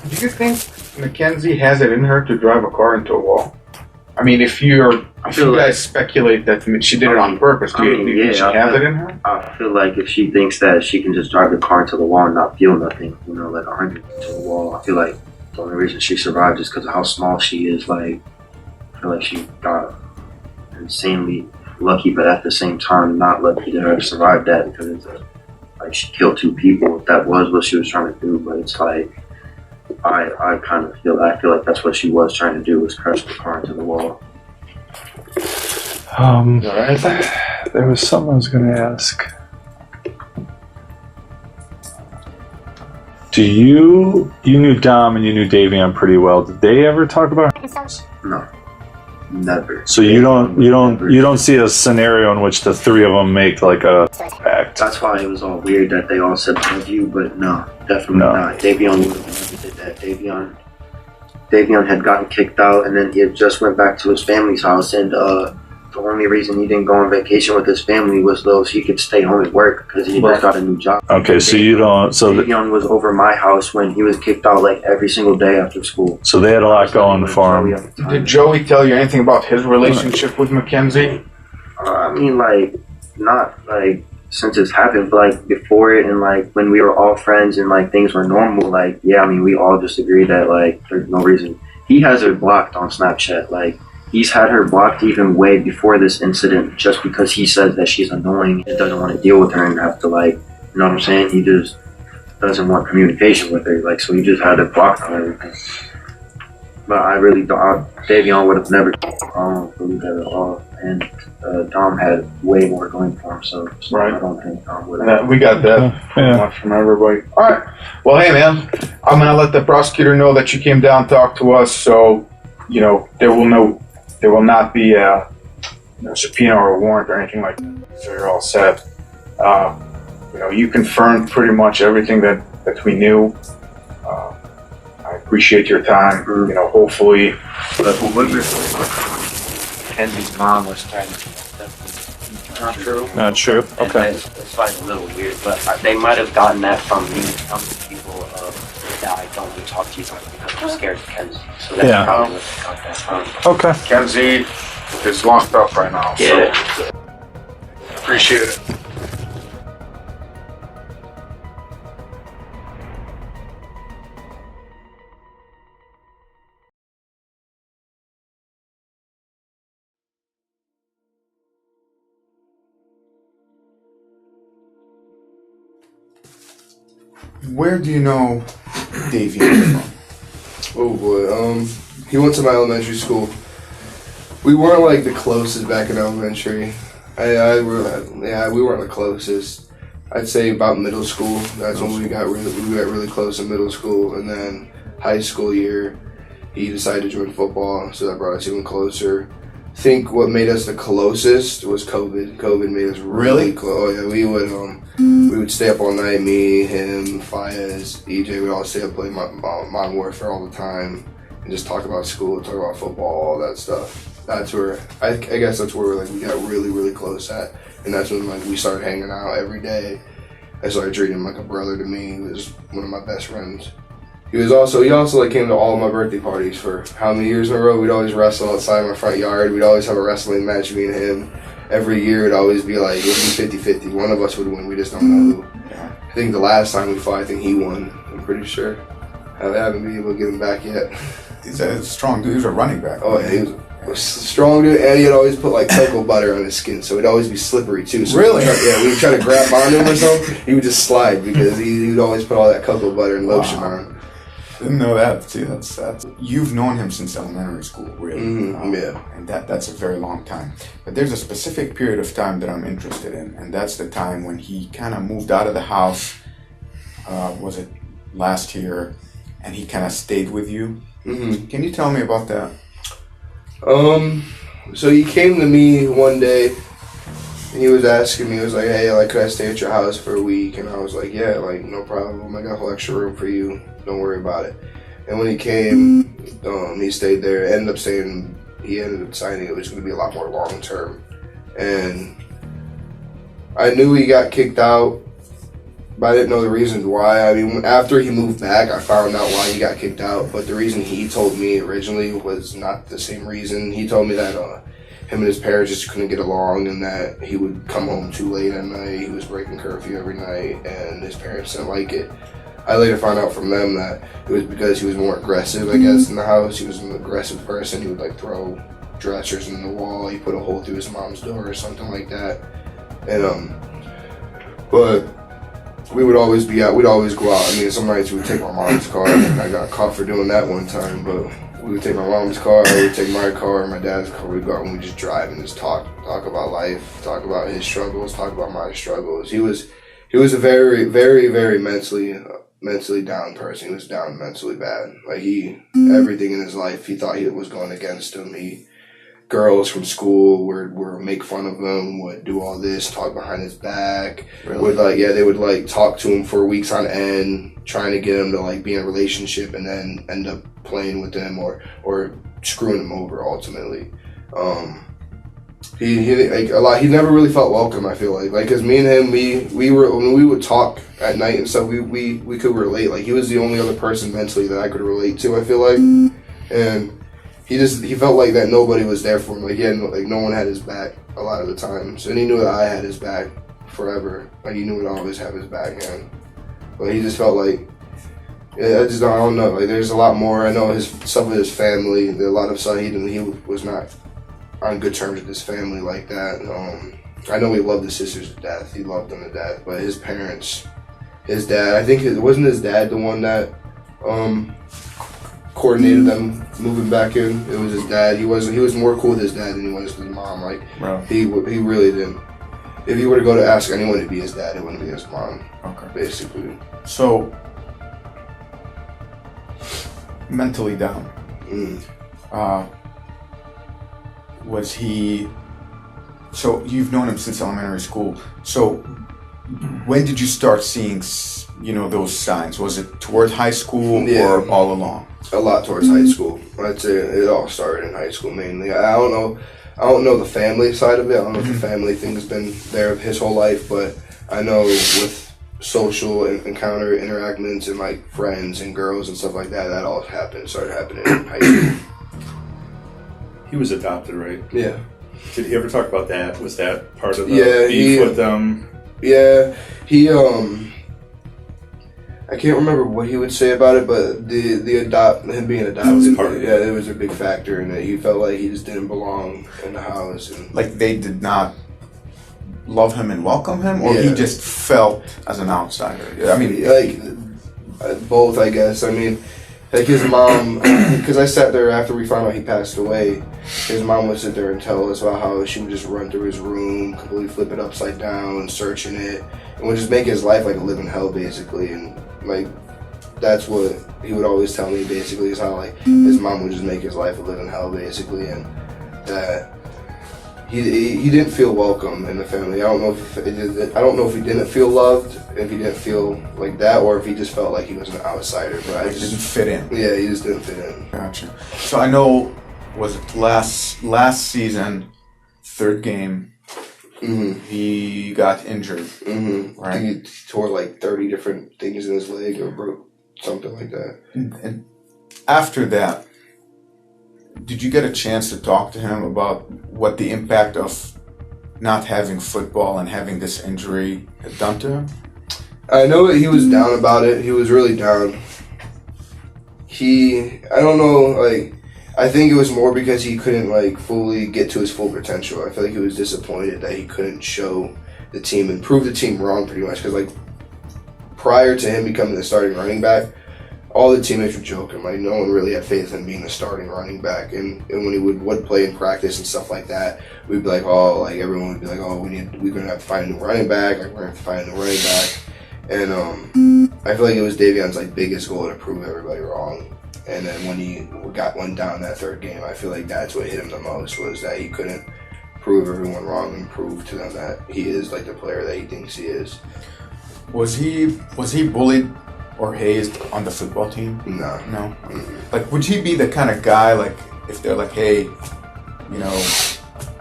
do you think Mackenzie has it in her to drive a car into a wall? I mean, if you guys speculate that she did it on purpose, do you think she has it in her? I feel like if she thinks that she can just drive the car into the wall and not feel nothing, you know, like 100 to the wall, I feel like the only reason she survived is because of how small she is. Like, I feel like she got insanely lucky, but at the same time, not lucky to have survived that, because it's like she killed 2 people. If that was what she was trying to do, but it's like, I kind of feel like that's what she was trying to do, was crash the car into the wall. There was something I was going to ask. You knew Dom and you knew Davion pretty well. Did they ever talk about it? No, never. So you don't see a scenario in which the 3 of them make like a pact. That's why it was all weird that they all said love you, but no, definitely not. Davion would have never did that. Davion had gotten kicked out, and then he had just went back to his family's house, and the only reason he didn't go on vacation with his family was so he could stay home and work, because he just got a new job. Okay, so you don't. So Davion was over my house when he was kicked out like every single day after school. So they had a lot going for him. Did Joey tell you anything about his relationship with Mackenzie? I mean, like, not like since it's happened, but like before it, and like when we were all friends and like things were normal, like, yeah, I mean, we all just agreed that like there's no reason. He has her blocked on Snapchat. Like, he's had her blocked even way before this incident, just because he says that she's annoying and doesn't want to deal with her and have to, like, you know what I'm saying? He just doesn't want communication with her, like, so he just had her blocked on everything. But I really don't. Davion would have never. I don't believe that at all. And Dom had way more going for him, so I don't think Dom would have. We got that pretty much from everybody. All right. Well, hey, man, I'm gonna let the prosecutor know that you came down, talk to us, so you know there will not be a subpoena or a warrant or anything like that. So you're all set. You know, you confirmed pretty much everything that we knew. I appreciate your time. You know, hopefully. Kenzie's mom was trying to. Not true. Not true. Okay. It's like a little weird, but they might have gotten that from me telling people that I don't want to talk to you because I'm scared of Kenzie. So that's probably what they got that from. Okay. Kenzie is locked up right now. Yeah. So appreciate it. Where do you know Davion from? Oh boy, he went to my elementary school. We weren't like the closest back in elementary. We weren't the closest. I'd say about middle school. That's when we got really close in middle school, and then high school year, he decided to join football, so that brought us even closer. I think what made us the closest was COVID. COVID made us really close. Oh yeah, we would stay up all night. Me, him, Fayez, EJ. We'd all stay up playing Modern Warfare all the time and just talk about school, talk about football, all that stuff. That's where I guess that's where we got really close at, and that's when like we started hanging out every day. I started treating him like a brother to me. He was one of my best friends. He also like came to all of my birthday parties for how many years in a row. We'd always wrestle outside my front yard. We'd always have a wrestling match, me and him. Every year it'd always be like, it would be 50-50. One of us would win. We just don't know who. I think the last time we fought, I think he won. I'm pretty sure. I haven't been able to get him back yet. He's a strong dude. He was a running back. Oh, yeah, he was a strong dude, and he'd always put like cocoa butter on his skin, so it'd always be slippery too. So really? We would try to grab onto him or something, he would just slide because he would always put all that cocoa butter and lotion on. Didn't know that. See, that's you've known him since elementary school, really. Yeah. And that's a very long time. But there's a specific period of time that I'm interested in, and that's the time when he kind of moved out of the house. Was it last year? And he kind of stayed with you. Can you tell me about that? So he came to me one day. he was asking me, he was like, hey, like, could I stay at your house for a week? And I was like, yeah, like, no problem. I got a whole extra room for you. Don't worry about it. And when he came, he stayed there. He ended up signing it was going to be a lot more long term. And I knew he got kicked out, but I didn't know the reasons why. I mean, after he moved back, I found out why he got kicked out. But the reason he told me originally was not the same reason. He told me that him and his parents just couldn't get along, and that he would come home too late at night. He was breaking curfew every night, and his parents didn't like it. I later found out from them that it was because he was more aggressive, I guess, in the house. He was an aggressive person. He would like throw dressers in the wall. He put a hole through his mom's door or something like that. And but we would always be out. We'd always go out. I mean, some nights we would take my mom's car. I got caught for doing that one time, but we would take my mom's car, I would take my car, my dad's car. We'd go out and we'd just drive and just talk about life, talk about his struggles, talk about my struggles. He was a very, very, very mentally down person. He was down mentally bad. Like everything in his life, he thought it was going against him. Girls from school would make fun of him, would do all this, talk behind his back. Really? They would talk to him for weeks on end, trying to get him to be in a relationship, and then end up playing with him or screwing him over ultimately. He never really felt welcome, I feel like cause me and him, we would talk at night and stuff, we could relate. He was the only other person mentally that I could relate to, I feel like. And he felt like that nobody was there for him. No one had his back a lot of the times. And he knew that I had his back forever. He knew I'd always have his back, and but he just felt like, I don't know. There's a lot more. I know some of his family. A lot of stuff he was not on good terms with his family like that. I know he loved his sisters to death. He loved them to death. But his parents, his dad, I think wasn't his dad the one that coordinated them moving back in. It was his dad. He was more cool with his dad than he was with his mom. He really didn't. If you were to go to ask anyone to be his dad, it wouldn't be his mom. Okay. Basically. So mentally down. Was he? So you've known him since elementary school. So when did you start seeing, those signs? Was it towards high school or all along? A lot towards high school. I'd say it all started in high school mainly. I don't know the family side of it. I don't know if the family thing has been there his whole life, but I know with social interactions and friends and girls and stuff like that, that all started happening in high school. He was adopted, right? Yeah. Did he ever talk about that? Was that part of the beef with them? Yeah, I can't remember what he would say about it, but him being adopted, was part of it. Yeah, it was a big factor in it. He felt like he just didn't belong in the house, and they did not love him and welcome him, or he just felt as an outsider. I mean, both, I guess. I mean, his mom, because I sat there after we found out he passed away. His mom would sit there and tell us about how she would just run through his room, completely flip it upside down, searching it, and would just make his life like a living hell, basically. And that's what he would always tell me, basically, is how his mom would just make his life a living hell, basically, and that he didn't feel welcome in the family. I don't know if he didn't feel loved, if he didn't feel like that, or if he just felt like he was an outsider. But I just didn't fit in. Yeah, he just didn't fit in. Gotcha. So I know, was it last season, third game, he got injured. Right? He tore 30 different things in his leg or broke something like that. And after that, did you get a chance to talk to him about what the impact of not having football and having this injury had done to him? I know that he was down about it. He was really down. I don't know, I think it was more because he couldn't fully get to his full potential. I feel like he was disappointed that he couldn't show the team and prove the team wrong, pretty much. Because prior to him becoming the starting running back, all the teammates were joking. No one really had faith in being the starting running back. And when he would play in practice and stuff like that, we'd be everyone would be we're gonna have to find a new running back. We're gonna have to find a new running back. And I feel like it was Davion's biggest goal to prove everybody wrong. And then when he got one down that third game, I feel like that's what hit him the most, was that he couldn't prove everyone wrong and prove to them that he is like the player that he thinks he is. Was he bullied or hazed on the football team? No. No? Like, would he be the kind of guy, like, if they're like, hey, you know,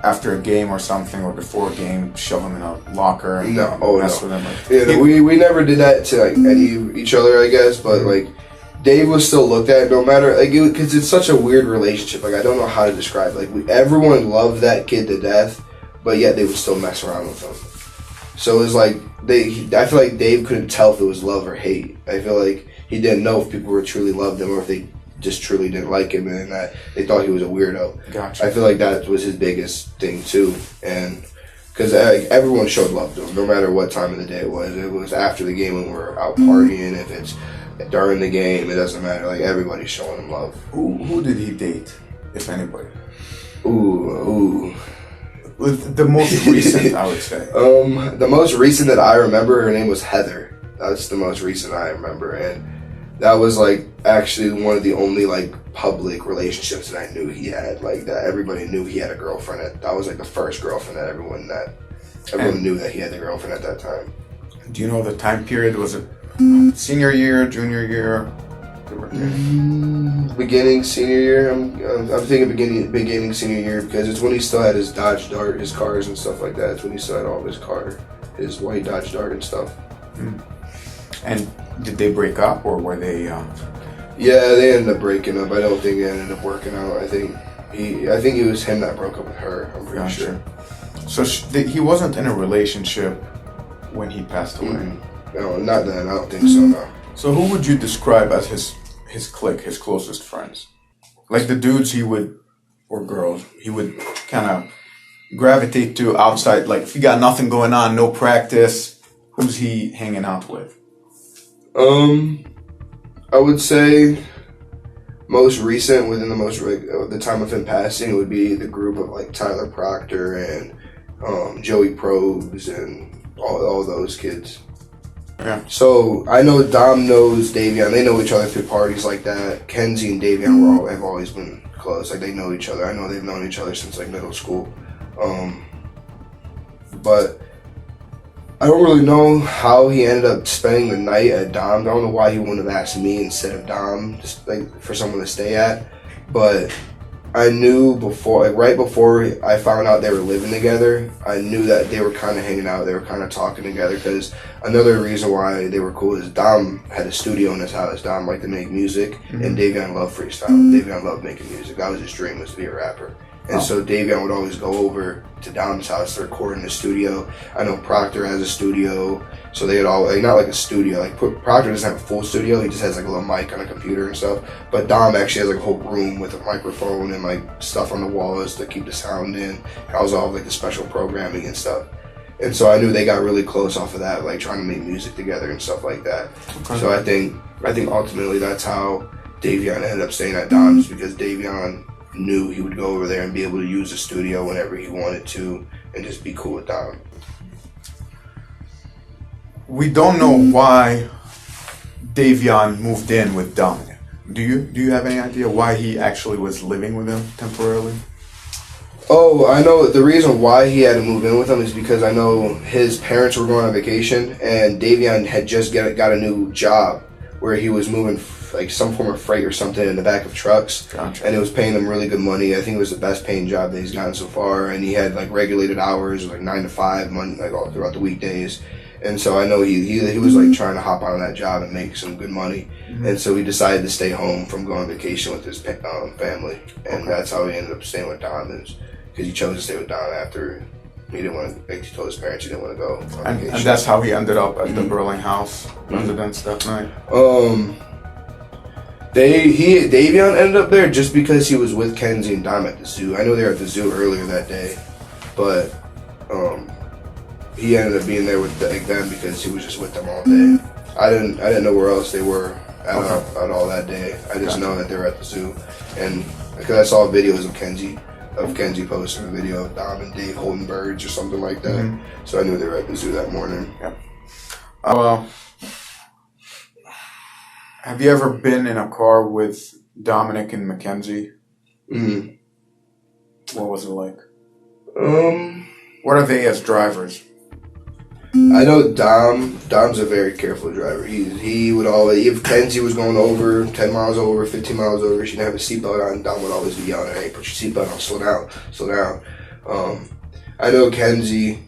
after a game or something, or before a game, shove him in a locker and mess with him? Like, we never did that to, like, any of each other, I guess, but, like, Dave was still looked at no matter, like, because it's such a weird relationship. Like, I don't know how to describe it. Like, everyone loved that kid to death, but yet they would still mess around with him. So it was like, I feel like Dave couldn't tell if it was love or hate. I feel like he didn't know if people were truly loved him or if they just truly didn't like him and that they thought he was a weirdo. Gotcha. I feel like that was his biggest thing too. And because everyone showed love to him, no matter what time of the day it was. It was after the game when we were out partying, if it's during the game, it doesn't matter. Like, everybody's showing him love. Who did he date, if anybody? Ooh. The most recent, I would say. The most recent that I remember, her name was Heather. That's the most recent I remember, and that was like actually one of the only like public relationships that I knew he had. Like, that everybody knew he had a girlfriend. That was like the first girlfriend that everyone knew that he had a girlfriend at that time. Do you know the time period? Was it senior year, junior year? Beginning senior year. I'm thinking beginning senior year, because it's when he still had his Dodge Dart, his cars and stuff like that. It's when he still had all of his white Dodge Dart and stuff. And did they break up, or were they? Yeah, they ended up breaking up. I don't think it ended up working out. I think it was him that broke up with her. I'm pretty sure. So he wasn't in a relationship when he passed away. No, not then. I don't think so. No. So who would you describe as his clique, his closest friends? Like the dudes or girls, he would kind of gravitate to outside. Like, if he got nothing going on, no practice, who's he hanging out with? I would say most recent, within the time of him passing, it would be the group of like Tyler Proctor and Joey Probes and all those kids. Yeah. So I know Dom knows Davion. They know each other through parties like that. Kenzie and Davion have always been close. Like, they know each other. I know they've known each other since like middle school. But I don't really know how he ended up spending the night at Dom. I don't know why he wouldn't have asked me instead of Dom, just like for someone to stay at. But I knew right before I found out they were living together, I knew that they were kind of hanging out. They were kind of talking together, because another reason why they were cool is Dom had a studio in his house. Dom liked to make music, and Davion loved freestyle. Davion loved making music. That was his dream, was to be a rapper. And so Davion would always go over to Dom's house to record in the studio. I know Proctor has a studio, so they had all, like, not like a studio. Like, Proctor doesn't have a full studio. He just has like a little mic on a computer and stuff. But Dom actually has like a whole room with a microphone and like stuff on the walls to keep the sound in. And I was all like the special programming and stuff. And so I knew they got really close off of that, like trying to make music together and stuff like that. Okay. So I think ultimately that's how Davion ended up staying at Dom's, because Davion knew he would go over there and be able to use the studio whenever he wanted to and just be cool with Dom. We don't know why Davion moved in with Dominic. Do you have any idea why he actually was living with him temporarily? Oh, I know the reason why he had to move in with him is because I know his parents were going on vacation, and Davion had just got a new job where he was moving like some form of freight or something in the back of trucks. Gotcha. And it was paying them really good money. I think it was the best paying job that he's gotten so far, and he had like regulated hours, like 9 to 5, like all throughout the weekdays. And so I know he was like trying to hop on that job and make some good money. And so he decided to stay home from going on vacation with his family, and that's how he ended up staying with Don, because he chose to stay with Don after he didn't want to. Like, he told his parents he didn't want to go. And that's how he ended up at the Burling House residence that night. Davion ended up there just because he was with Kenzie and Dom at the zoo. I know they were at the zoo earlier that day, but he ended up being there with them because he was just with them all day. I didn't know where else they were at all that day. I just know that they were at the zoo, and because I saw videos of Kenzie posting a video of Dom and Dave holding birds or something like that. So I knew they were at the zoo that morning. Well, have you ever been in a car with Dominic and Mackenzie? What was it like? What are they as drivers? I know Dom's a very careful driver. He would always, if Kenzie was going over 10 miles over, 15 miles over, she didn't have a seatbelt on, Dom would always be yelling at her, hey, put your seatbelt on, slow down. I know Kenzie,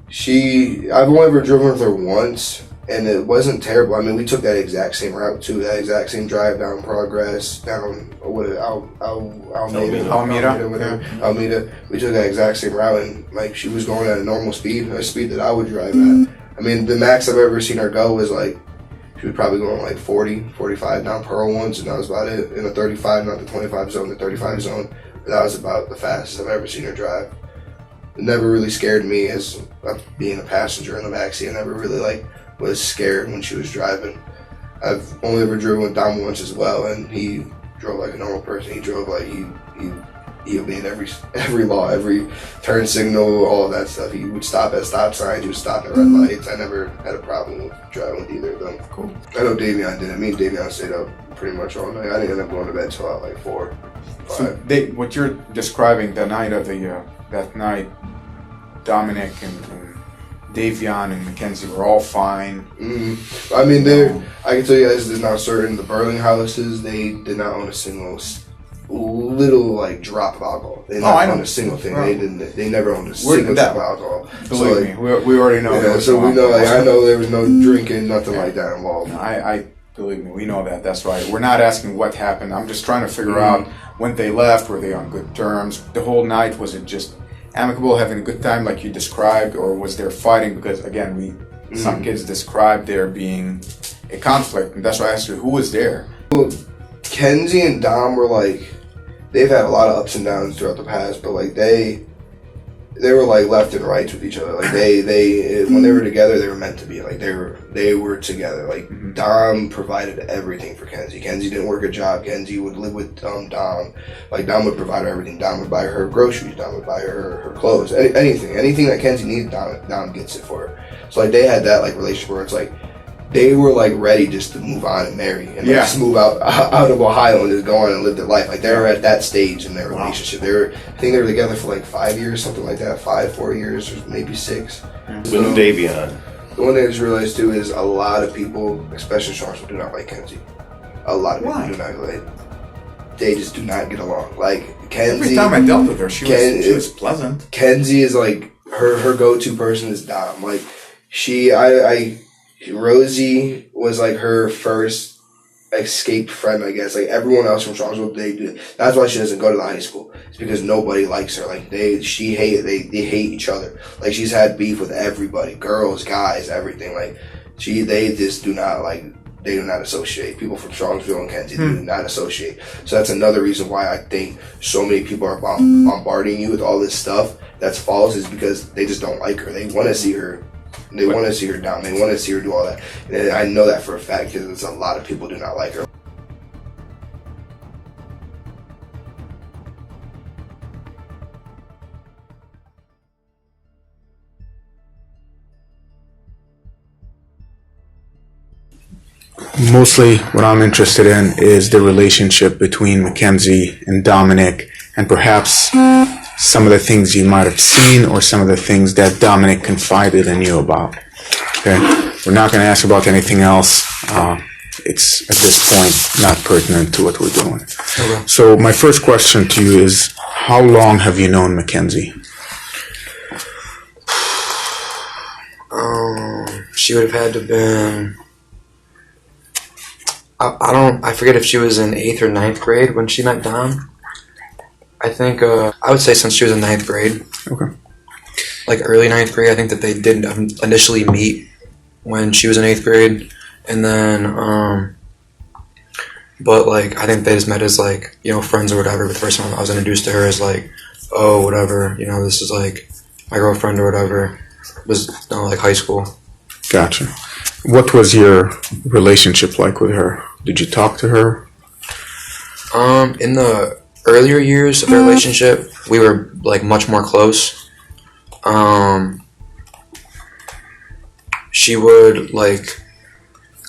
I've only ever driven with her once, and it wasn't terrible. I mean, we took that exact same route too, that exact same drive down Progress, down Almeida. We took that exact same route, and like she was going at a normal speed, a speed that I would drive at. I mean, the max I've ever seen her go was like, she was probably going like 40, 45 down Pearl once, and that was about it. In the 35, not the 25 zone, the 35 zone. That was about the fastest I've ever seen her drive. It never really scared me as being a passenger in the backseat. I never really was scared when she was driving. I've only ever driven with Dom once as well, and he drove like a normal person. He drove like he obeyed every law, every turn signal, all of that stuff. He would stop at stop signs. He would stop at red lights. I never had a problem with driving with either of them. Cool. I know Davion did it. Me and Davion stayed up pretty much all night. I didn't end up going to bed till like 4, 5. So what you're describing the night of that night, Dominic and Davion and Mackenzie were all fine. Mm-hmm. I mean, I can tell you guys, there's not certain the Burling houses. They did not own a single little drop of alcohol. They never owned a single thing. Right. They never owned a single drop of alcohol. Believe me, we already know. Yeah, so we know. I know there was no drinking, nothing like that involved. No, I believe me, we know that. That's right. We're not asking what happened. I'm just trying to figure out when they left. Were they on good terms? The whole night, was it just amicable, having a good time like you described, or was there fighting? Because again, some kids described there being a conflict, and that's why I asked you, who was there? Well, Kenzie and Dom were they've had a lot of ups and downs throughout the past, but they were left and rights with each other. They when they were together, they were meant to be. They were together. Dom provided everything for Kenzie. Kenzie didn't work a job. Kenzie would live with Dom. Dom would provide her everything. Dom would buy her groceries. Dom would buy her clothes. Anything that Kenzie needed, Dom gets it for her. So they had that relationship where it's they were ready just to move on and marry and just move out of Ohio and just go on and live their life. They were at that stage in their relationship. I think they were together for 5 years, something like that. 4 years, or maybe 6. With Davion. The one thing I just realized too is a lot of people, especially Charlotte, do not like Kenzie. A lot of people do not they just do not get along. Kenzie. Every time I dealt with her, she was pleasant. Kenzie is her go-to person is Dom. Rosie was her first escaped friend, I guess. Everyone else from Charlottesville, they do. That's why she doesn't go to the high school. It's because nobody likes her. They hate each other. She's had beef with everybody, girls, guys, everything. They just do not they do not associate. People from Charlottesville and Kenzie do not associate. So that's another reason why I think so many people are bombarding you with all this stuff that's false, is because they just don't like her. They want to see her. They want to see her down. They want to see her do all that. And I know that for a fact because a lot of people do not like her. Mostly what I'm interested in is the relationship between Mackenzie and Dominic, and perhaps some of the things you might have seen or some of the things that Dominic confided in you about. Okay, we're not going to ask about anything else. It's at this point not pertinent to what we're doing. Okay. So my first question to you is, how long have you known Mackenzie? She would have had to have been, I forget if she was in 8th or 9th grade when she met Dom. I think, I would say since she was in 9th grade. Okay. Early 9th grade, I think that they did initially meet when she was in 8th grade. And then, but I think they just met as friends or whatever. But the first time I was introduced to her as oh, whatever, this is my girlfriend or whatever. It was high school. Gotcha. What was your relationship like with her? Did you talk to her? In the earlier years of our relationship, we were much more close. She would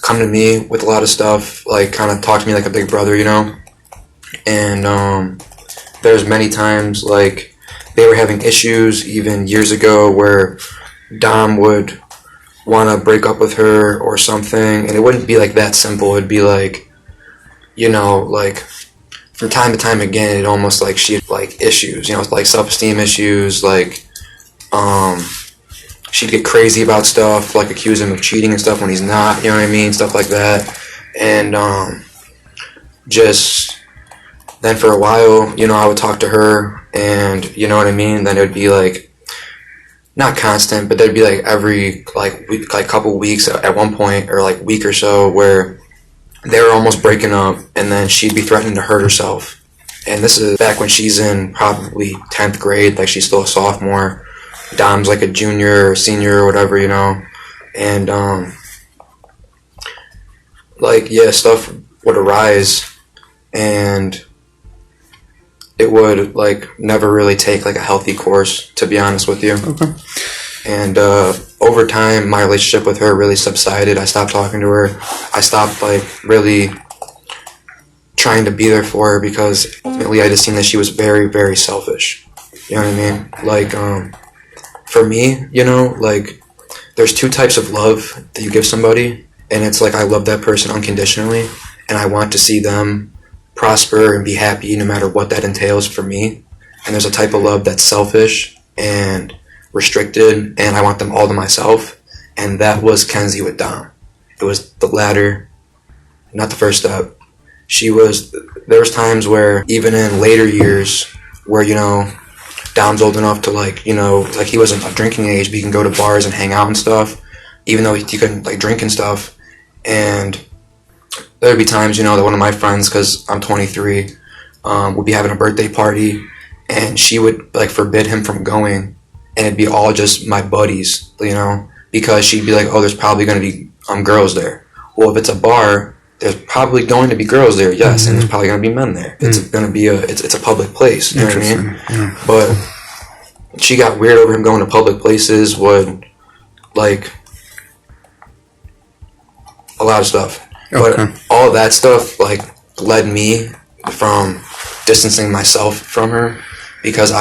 come to me with a lot of stuff, kind of talk to me like a big brother, And there's many times they were having issues even years ago where Dom would want to break up with her or something, and it wouldn't be like that simple. It'd be like, you know, like from time to time again, it almost like she had like issues, you know, like self-esteem issues, like she'd get crazy about stuff, like accuse him of cheating and stuff when he's not, you know what I mean, stuff like that. And just then for a while, you know, I would talk to her, and you know what I mean, then it would be like not constant, but there'd be like every like week, like couple weeks at one point, or like week or so, where they were almost breaking up, and then she'd be threatening to hurt herself. And this is back when she's in probably 10th grade, like she's still a sophomore. Dom's like a junior or senior or whatever, you know. And like, yeah, stuff would arise, and it would like never really take like a healthy course, to be honest with you. Okay. And over time, my relationship with her really subsided. I stopped talking to her. I stopped like really trying to be there for her, because ultimately I just seen that she was very, very selfish. You know what I mean? Like, for me, you know, like there's two types of love that you give somebody, and it's like I love that person unconditionally, and I want to see them prosper and be happy no matter what that entails for me. And there's a type of love that's selfish and restricted, and I want them all to myself. And that was Kenzie with Dom. It was the latter, not the first step. There was times where even in later years where, you know, Dom's old enough to like, you know, like he wasn't of drinking age, but he can go to bars and hang out and stuff, even though he couldn't like drink and stuff. And there'd be times, you know, that one of my friends, because I'm 23, would be having a birthday party, and she would like forbid him from going, and it'd be all just my buddies, you know, because she'd be like, oh, there's probably going to be girls there. Well, if it's a bar, there's probably going to be girls there, yes, and there's probably going to be men there. It's going to be it's a public place, you know what I mean? Yeah. But she got weird over him going to public places, would like a lot of stuff. Okay. But all that stuff like led me from distancing myself from her, because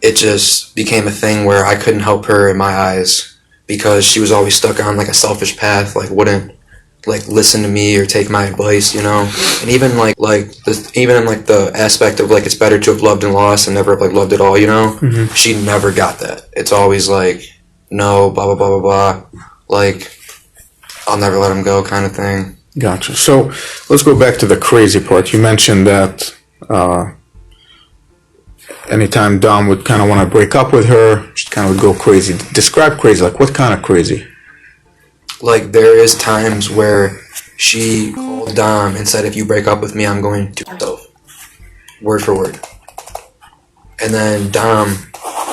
it just became a thing where I couldn't help her in my eyes, because she was always stuck on like a selfish path, like wouldn't like listen to me or take my advice, you know. And even even in like the aspect of like it's better to have loved and lost and never have like loved at all, you know. She never got that. It's always like, no, blah blah blah blah blah, like I'll never let him go kind of thing. Gotcha. So let's go back to the crazy part. You mentioned that anytime Dom would kind of want to break up with her, she kind of would go crazy. Describe crazy. Like what kind of crazy? Like there is times where she called Dom and said, if you break up with me, I'm going to myself. Word for word. And then Dom,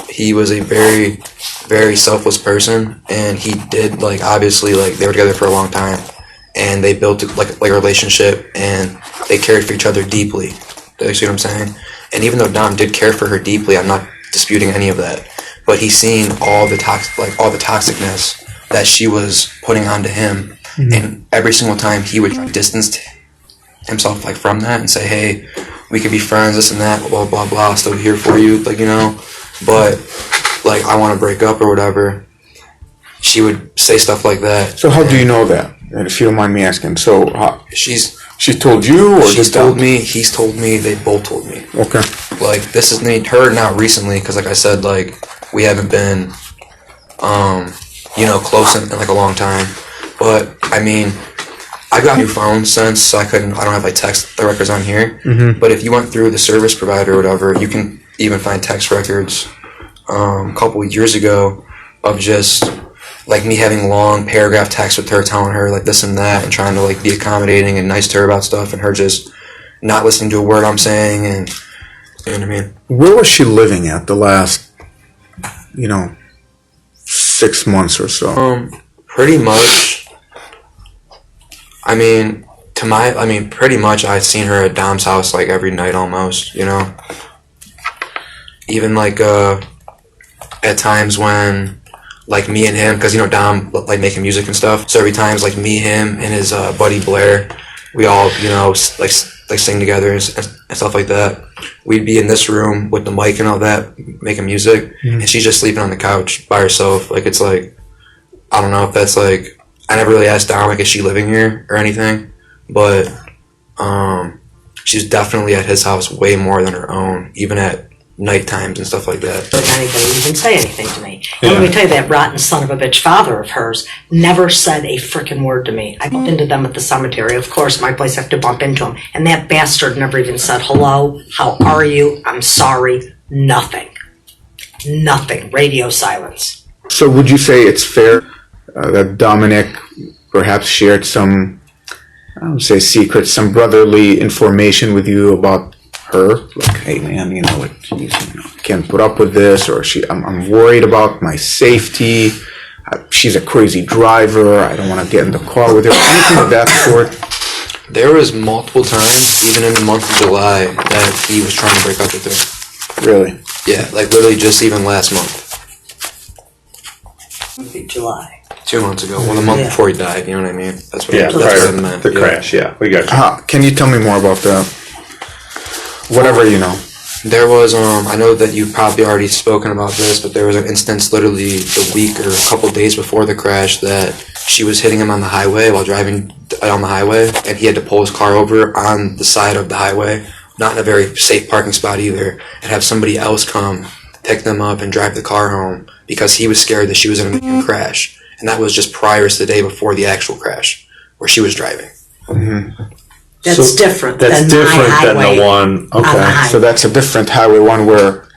he was a very, very selfless person, and he did like, obviously, like they were together for a long time, and they built like a relationship, and they cared for each other deeply. Do you see what I'm saying? And even though Dom did care for her deeply, I'm not disputing any of that, but he's seen all the toxicness that she was putting onto him, and every single time he would distance himself like from that and say, hey, we could be friends, this and that, blah blah blah, I'll still be here for you, like, you know, but like I want to break up or whatever, she would say stuff like that. So how do you know that? If you don't mind me asking. So she told you, or she's told me, he's told me, they both told me. Okay. Like this is her not recently, because like I said, like we haven't been you know, close in like a long time. But I mean, I got a new phone since, so I don't have like text the records on here. But if you went through the service provider or whatever, you can even find text records a couple of years ago of just like me having long paragraph texts with her, telling her like this and that, and trying to like be accommodating and nice to her about stuff, and her just not listening to a word I'm saying, and you know what I mean. Where was she living at the last, you know, 6 months or so? Pretty much. I mean, pretty much I'd seen her at Dom's house like every night almost, you know. Even like at times when like me and him, because you know Dom like making music and stuff, so every times like me, him, and his buddy Blair, we all, like sing together and stuff like that. We'd be in this room with the mic and all that, making music, and she's just sleeping on the couch by herself. Like, it's like, I don't know if that's like, I never really asked Dom, like, is she living here or anything, but she's definitely at his house way more than her own, even at night times and stuff like that. Anybody even say anything to me. And let me tell you, that rotten son of a bitch father of hers never said a frickin' word to me. I bumped into them at the cemetery. Of course, my place, I have to bump into him. And that bastard never even said, hello, how are you, I'm sorry, nothing. Nothing. Radio silence. So would you say it's fair that Dominic perhaps shared some, I don't say secrets, some brotherly information with you about her? Like, hey man, I can't put up with this, or I'm worried about my safety. She's a crazy driver. I don't want to get in the car with her. Anything of that sort? There was multiple times, even in the month of July, that he was trying to break up with her. Really? Yeah, like literally just even last month. July. 2 months ago. Well, the month before he died, you know what I mean? That's what that's what I meant. The crash, yeah. We got you. Can you tell me more about that? Whatever you know. There was, I know that you've probably already spoken about this, but there was an instance literally the week or a couple days before the crash that she was hitting him on the highway while driving on the highway, and he had to pull his car over on the side of the highway, not in a very safe parking spot either, and have somebody else come pick them up and drive the car home because he was scared that she was going to make him crash. And that was just prior to the day before the actual crash, where she was driving. Mm-hmm. That's different. That's different than the one. Okay, so that's a different highway one where.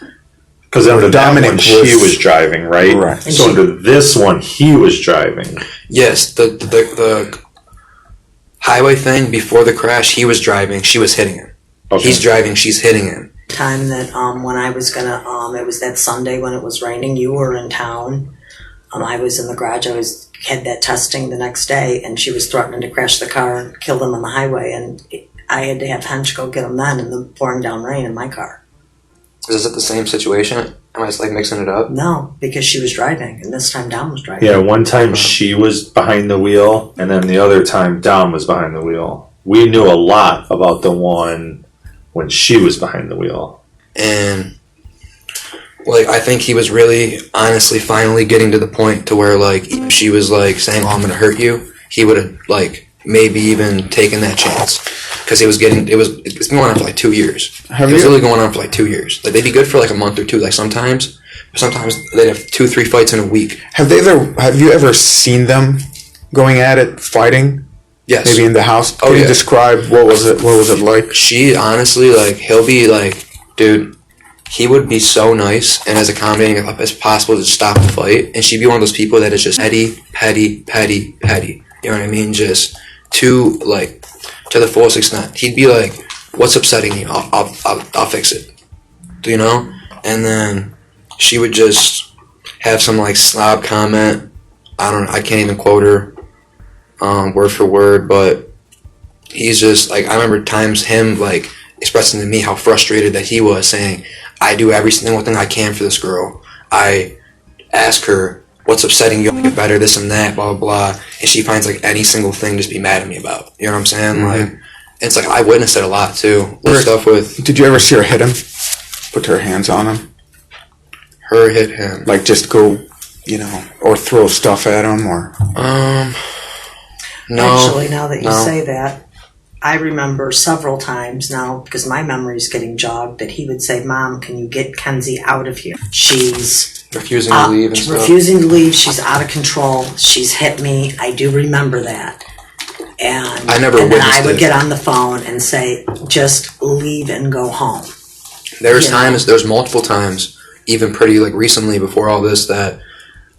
Because under Dominic that one, she was driving, right? Right. So under this one, he was driving. Yes, the highway thing before the crash, he was driving. She was hitting him. Okay. He's driving. She's hitting him. Time that when I was gonna it was that Sunday when it was raining. You were in town. I was in the garage. Had that testing the next day, and she was threatening to crash the car and kill them on the highway. And I had to have Hench go get them then in the pouring down rain in my car. Is it the same situation? Am I just like mixing it up? No, because she was driving, and this time Dom was driving. Yeah, one time she was behind the wheel, and then the other time Dom was behind the wheel. We knew a lot about the one when she was behind the wheel. And like, I think he was really honestly finally getting to the point to where like if she was like saying, oh, I'm gonna hurt you, he would have like maybe even taken that chance, because it's been going on for like 2 years. It was really going on for like 2 years. Like, they'd be good for like a month or two, like sometimes they'd have 2-3 fights in a week. Have you ever seen them going at it, fighting? Yes. Maybe in the house. Can you describe what was it like? She honestly, like, he'll be like, dude, he would be so nice and as accommodating as possible to stop the fight, and she'd be one of those people that is just petty. You know what I mean? Just to the fullest extent. He'd be like, "What's upsetting you? I'll fix it." Do you know? And then she would just have some like slob comment. I can't even quote her word for word, but he's just like, I remember times him like expressing to me how frustrated that he was, saying, I do every single thing I can for this girl. I ask her, what's upsetting you, make it better, this and that, blah, blah, blah. And she finds like any single thing just be mad at me about. You know what I'm saying? Mm-hmm. Like, it's like I witnessed it a lot too. Stuff with. Did you ever see her hit him? Put her hands on him? Her hit him? Like just go, or throw stuff at him, or? No. Actually, now that you say that, I remember several times now, because my memory's getting jogged, that he would say, Mom, can you get Kenzie out of here? She's refusing to leave and stuff. Refusing to leave. She's out of control. She's hit me. I do remember that. And I never and then I would it. get on the phone and say, just leave and go home. There's multiple times, even pretty like recently before all this, that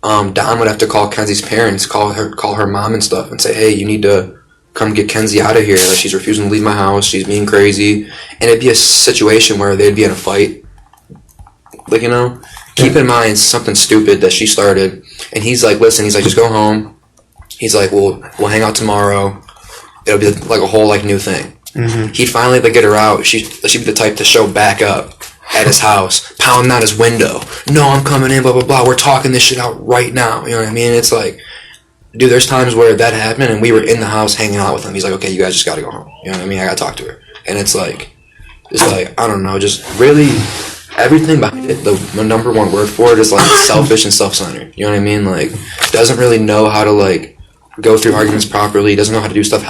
Don would have to call Kenzie's parents, call her mom and stuff, and say, hey, you need to come get Kenzie out of here. Like, she's refusing to leave my house. She's being crazy. And it'd be a situation where they'd be in a fight. Like, keep in mind something stupid that she started. And he's like, listen, he's like, just go home. He's like, we'll hang out tomorrow. It'll be like a whole like new thing. Mm-hmm. He'd finally get her out. She'd be the type to show back up at his house, pounding out his window. No, I'm coming in, blah, blah, blah. We're talking this shit out right now. You know what I mean? It's like, dude, there's times where that happened and we were in the house hanging out with him. He's like, okay, you guys just gotta go home. You know what I mean? I gotta talk to her. And it's like, I don't know, just really everything behind it, the number one word for it is like selfish and self-centered. You know what I mean? Like, doesn't really know how to like go through arguments properly, doesn't know how to do stuff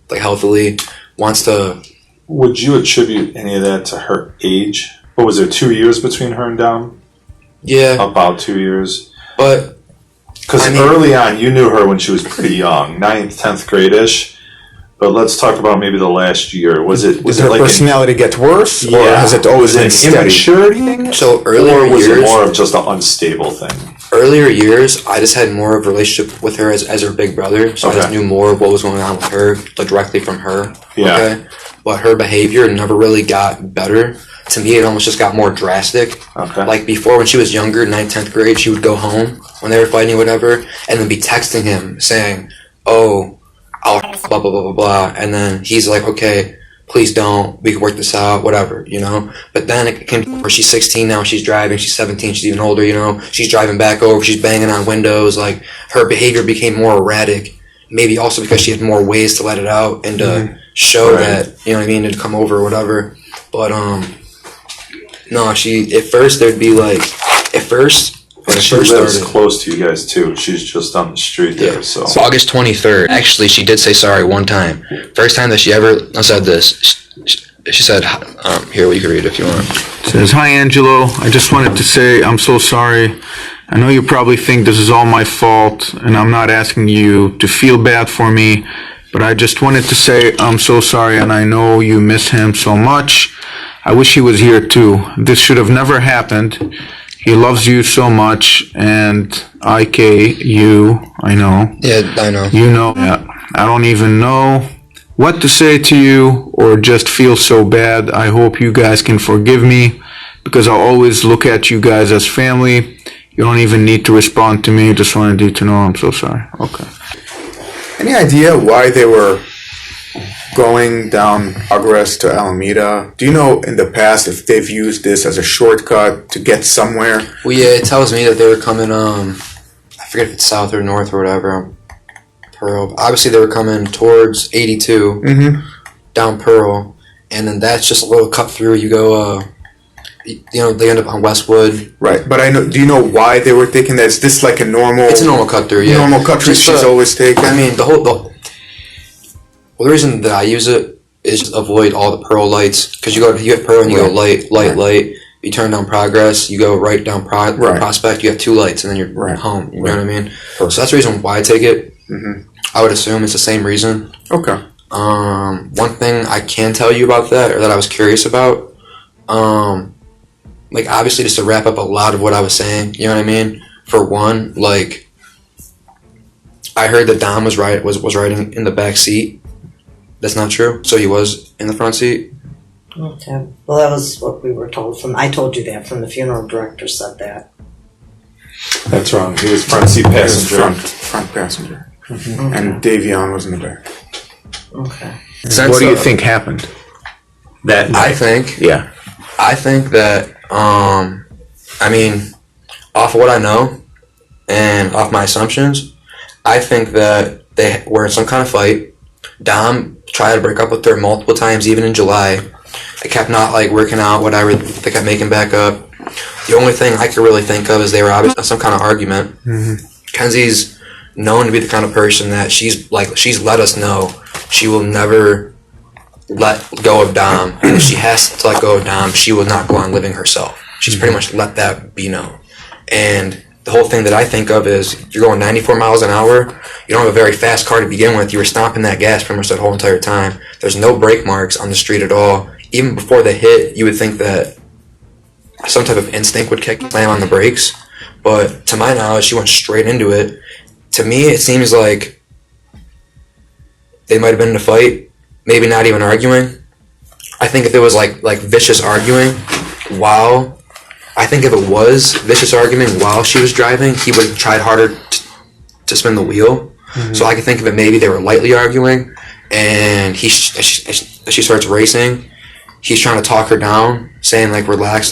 like healthily, wants to. Would you attribute any of that to her age? What was there, 2 years between her and Dom? Yeah. About 2 years. But because early on, you knew her when she was pretty young, 9th, 10th grade-ish. But let's talk about maybe the last year. Was it her like personality get worse, or has it always been steady? Immaturity thing? So earlier or was years, it more of just an unstable thing? Earlier years, I just had more of a relationship with her as her big brother, so I just knew more of what was going on with her, like directly from her. Yeah. Okay? But her behavior never really got better. To me, it almost just got more drastic. Okay. Like before, when she was younger, 9th, 10th grade, she would go home when they were fighting or whatever, and then be texting him saying, "Oh, I'll blah, blah, blah, blah, blah." And then he's like, okay, please don't. We can work this out, whatever, you know? But then it came to where she's 16 now, she's driving, she's 17, she's even older, you know? She's driving back over, she's banging on windows. Like, her behavior became more erratic. Maybe also because she had more ways to let it out and to show that, you know what I mean, to come over or whatever. But, no, at first there'd be like, when she first lives started, close to you guys too. She's just on the street there. So August 23rd. Actually, she did say sorry one time. First time that she ever said this. She said, "Here, you can read it if you want." It says, "Hi, Angelo. I just wanted to say I'm so sorry. I know you probably think this is all my fault, and I'm not asking you to feel bad for me, but I just wanted to say I'm so sorry, and I know you miss him so much. I wish he was here too. This should have never happened. He loves you so much, and I know. Yeah, I know. You know, I don't even know what to say to you or just feel so bad. I hope you guys can forgive me because I'll always look at you guys as family. You don't even need to respond to me. Just wanted you to know I'm so sorry." Okay. Any idea why they were going down Agres to Alameda? Do you know in the past if they've used this as a shortcut to get somewhere? Well, yeah, it tells me that they were coming, I forget if it's south or north or whatever, Pearl. Obviously, they were coming towards 82, down Pearl, and then that's just a little cut through. You go, they end up on Westwood. Right, but do you know why they were taking that? Is this like a normal... It's a normal cut through, yeah. Normal cut through she's always taken? I mean, the reason that I use it is just avoid all the Pearl lights, because you have Pearl and you go light. You turn down Progress, you go right down Prospect, you have 2 lights, and then you're home. You know what I mean? So that's the reason why I take it. I would assume it's the same reason. Okay. One thing I can tell you about that, or that I was curious about, like obviously just to wrap up a lot of what I was saying, you know what I mean? For one, like I heard that Dom was riding in the back seat. That's not true. So he was in the front seat. Okay. Well, that was what we were told I told you that from the funeral director said that. That's wrong. He was front seat passenger. Front passenger. And Davion was in the back. Okay. What do you think happened that night? I think that, I mean, off of what I know and off my assumptions, I think that they were in some kind of fight. Dom tried to break up with her multiple times, even in July. It kept not like working out, whatever. They kept making back up. The only thing I could really think of is they were obviously in some kind of argument. Kenzie's known to be the kind of person that she's let us know she will never let go of Dom. And if she has to let go of Dom, she will not go on living herself. She's pretty much let that be known. And the whole thing that I think of is you're going 94 miles an hour. You don't have a very fast car to begin with. You were stomping that gas pretty much that whole entire time. There's no brake marks on the street at all. Even before they hit, you would think that some type of instinct would slam on the brakes. But to my knowledge, she went straight into it. To me, it seems like they might have been in a fight, maybe not even arguing. I think if it was like vicious arguing, I think if it was vicious argument while she was driving, he would have tried harder to spin the wheel. So I could think of it maybe they were lightly arguing, and she starts racing. He's trying to talk her down, saying relax.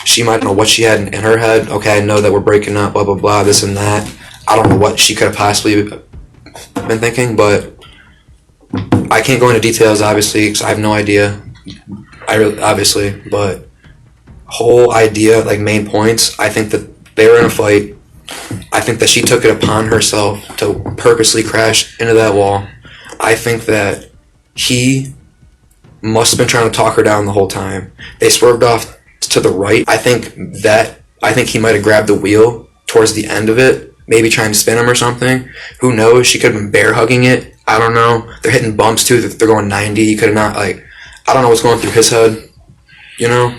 She might know what she had in her head. Okay, I know that we're breaking up, blah, blah, blah, this and that. I don't know what she could have possibly been thinking, but I can't go into details, obviously, because I have no idea. Obviously, but whole idea, like main points, I think that they were in a fight. I think that she took it upon herself to purposely crash into that wall. I think that he must have been trying to talk her down the whole time. They swerved off to the right. I think he might have grabbed the wheel towards the end of it, maybe trying to spin him or something. Who knows? She could have been bear hugging it. I don't know. They're hitting bumps too. They're going 90. He could have not, like, I don't know what's going through his head, you know?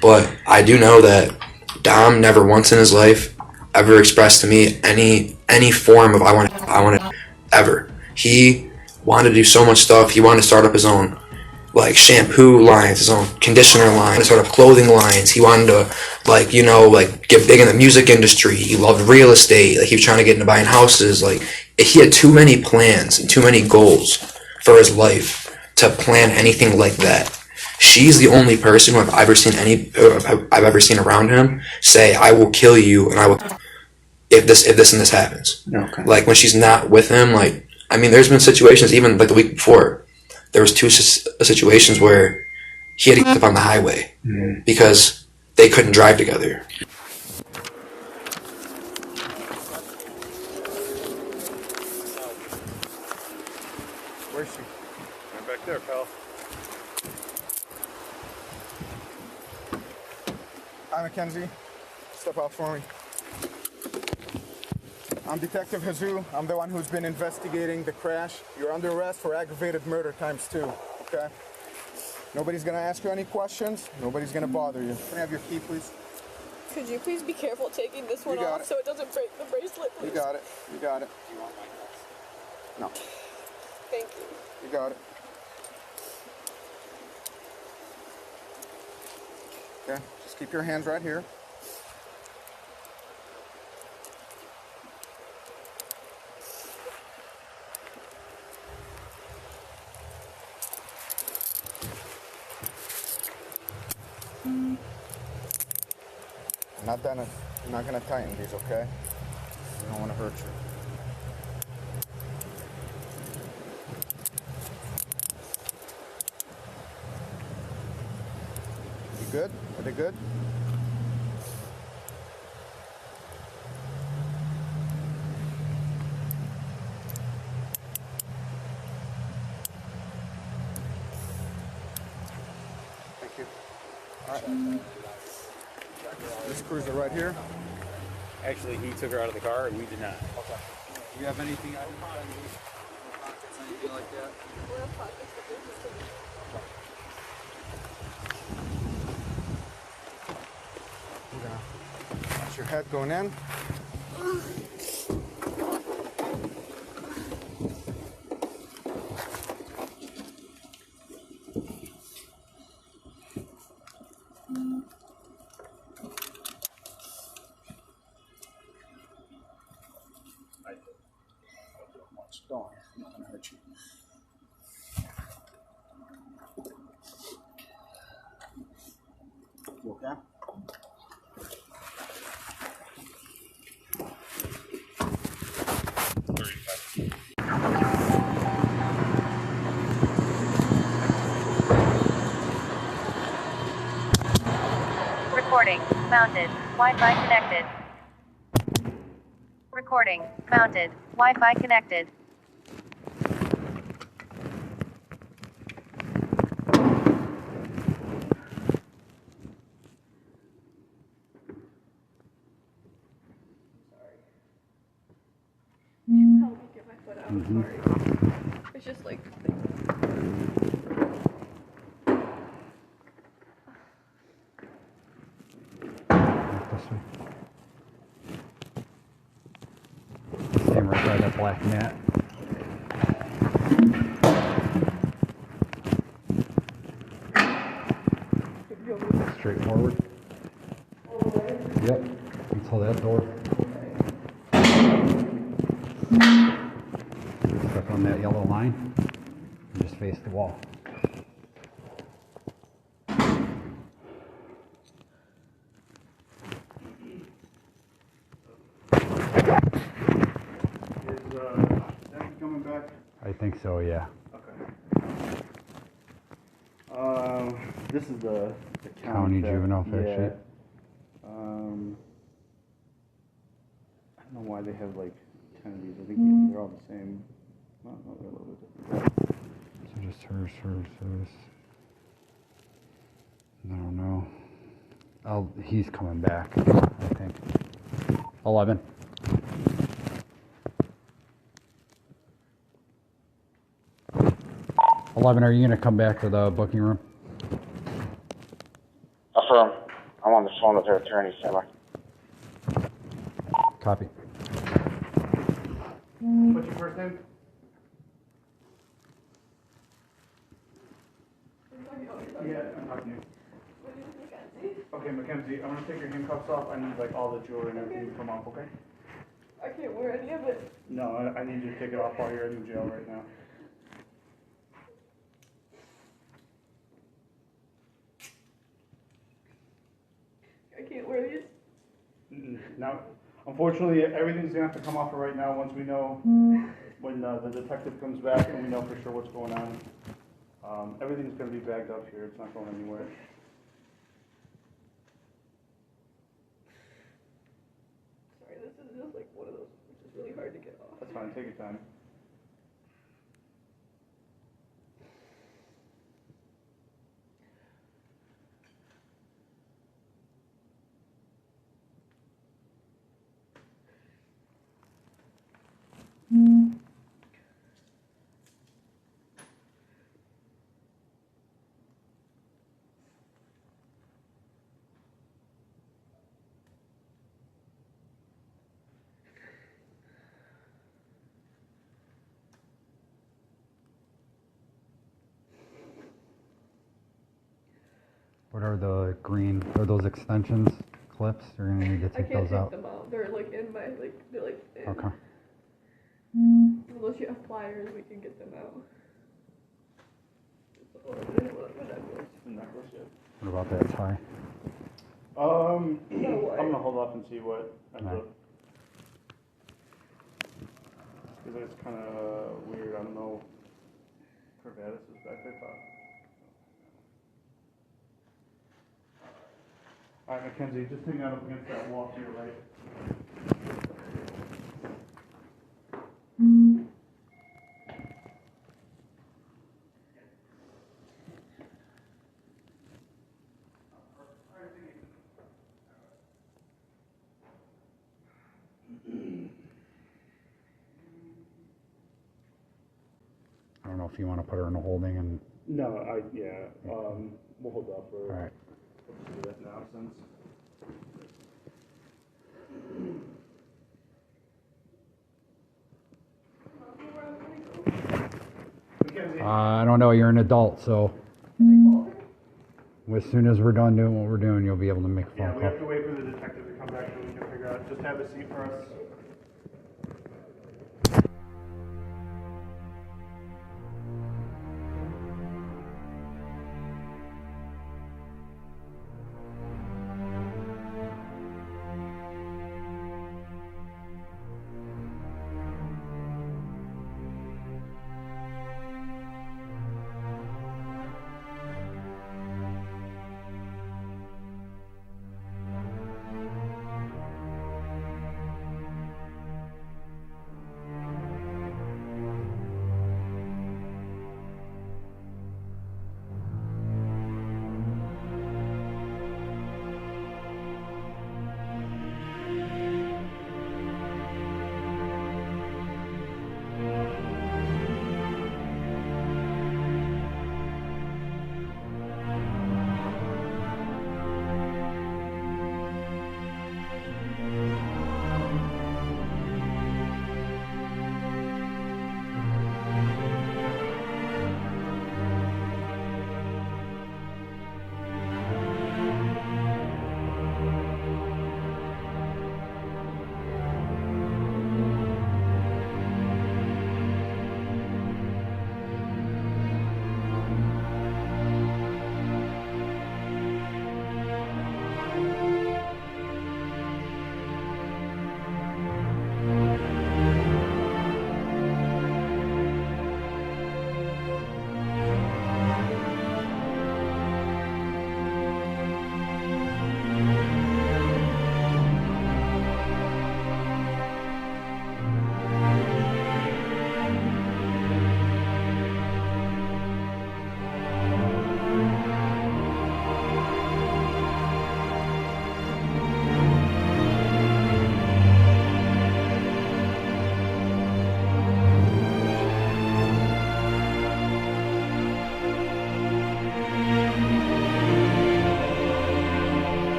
But I do know that Dom never once in his life ever expressed to me any form of I want it ever. He wanted to do so much stuff. He wanted to start up his own like shampoo lines, his own conditioner line, sort of clothing lines. He wanted to get big in the music industry. He loved real estate. Like he was trying to get into buying houses. Like he had too many plans and too many goals for his life to plan anything like that. She's the only person who I've ever seen around him say, "I will kill you," and I will if this and this happens. Okay. Like when she's not with him, like I mean, there's been situations even like the week before. There was two situations where he had to get up on the highway because they couldn't drive together. Where's she? Right back there, pal. Hi, Mackenzie. Step out for me. I'm Detective Jesus. I'm the one who's been investigating the crash. You're under arrest for aggravated murder ×2, okay? Nobody's gonna ask you any questions. Nobody's gonna bother you. Can I have your key, please? Could you please be careful taking this one off so it doesn't break the bracelet, please? You got it. You got it. No. Thank you. You got it. Okay, just keep your hands right here. I'm not gonna tighten these, okay? I don't want to hurt you. You good? Are they good? Thank you. All right. This cruiser right here. Actually, he took her out of the car and we did not. Okay. Do you have anything out of pockets, anything like that? We're gonna watch your head going in. Don't worry, I'm not gonna hurt you. You okay? Recording mounted. Wi-Fi connected. Recording mounted. Wi-Fi connected. Help me get my foot out. Sorry. It's just like. Stand right by that black mat. Straight forward. Yep. Until that door. Step on that yellow line and just face the wall. I think so, yeah. Okay. This is the County juvenile fact sheet. I don't know why they have like 10 of these. I think they're all the same. Well, no, they're a little bit different. So just hers. I don't know. He's coming back, I think. 11. Are you going to come back to the booking room? Affirm. I'm on the phone with her attorney, Sarah. Copy. What's your first name? Yeah, I'm talking to you. Okay, Mackenzie, I'm gonna take your handcuffs off. I need like all the jewelry and everything to come off, okay? I can't wear any of it. No, I need you to take it off while you're in jail right now. I can't wear these. Now, unfortunately, everything's gonna have to come off right now once we know when the detective comes back and we know for sure what's going on. Everything's gonna be bagged up here. It's not going anywhere. Sorry, this is just like one of those, which is really hard to get off. That's fine. Take your time. What are the green, are those extensions, clips? You're going to need to take those out. I can't take them out. They're like in my, they're like in. Okay. Unless you have pliers, we can get them out. What about that tie? I'm gonna hold off and see what ends up. Because it's kind of weird. I don't know. Corvatus is back there. All right, Mackenzie, just hang out up against that wall to your right. I don't know if you want to put her in a holding and... No, we'll hold off for... All right. Let's do that now since... I don't know, you're an adult, so... As soon as we're done doing what we're doing, you'll be able to make a phone Yeah, call. we have to wait for the detective to come back so we can figure out. Just have a seat for us.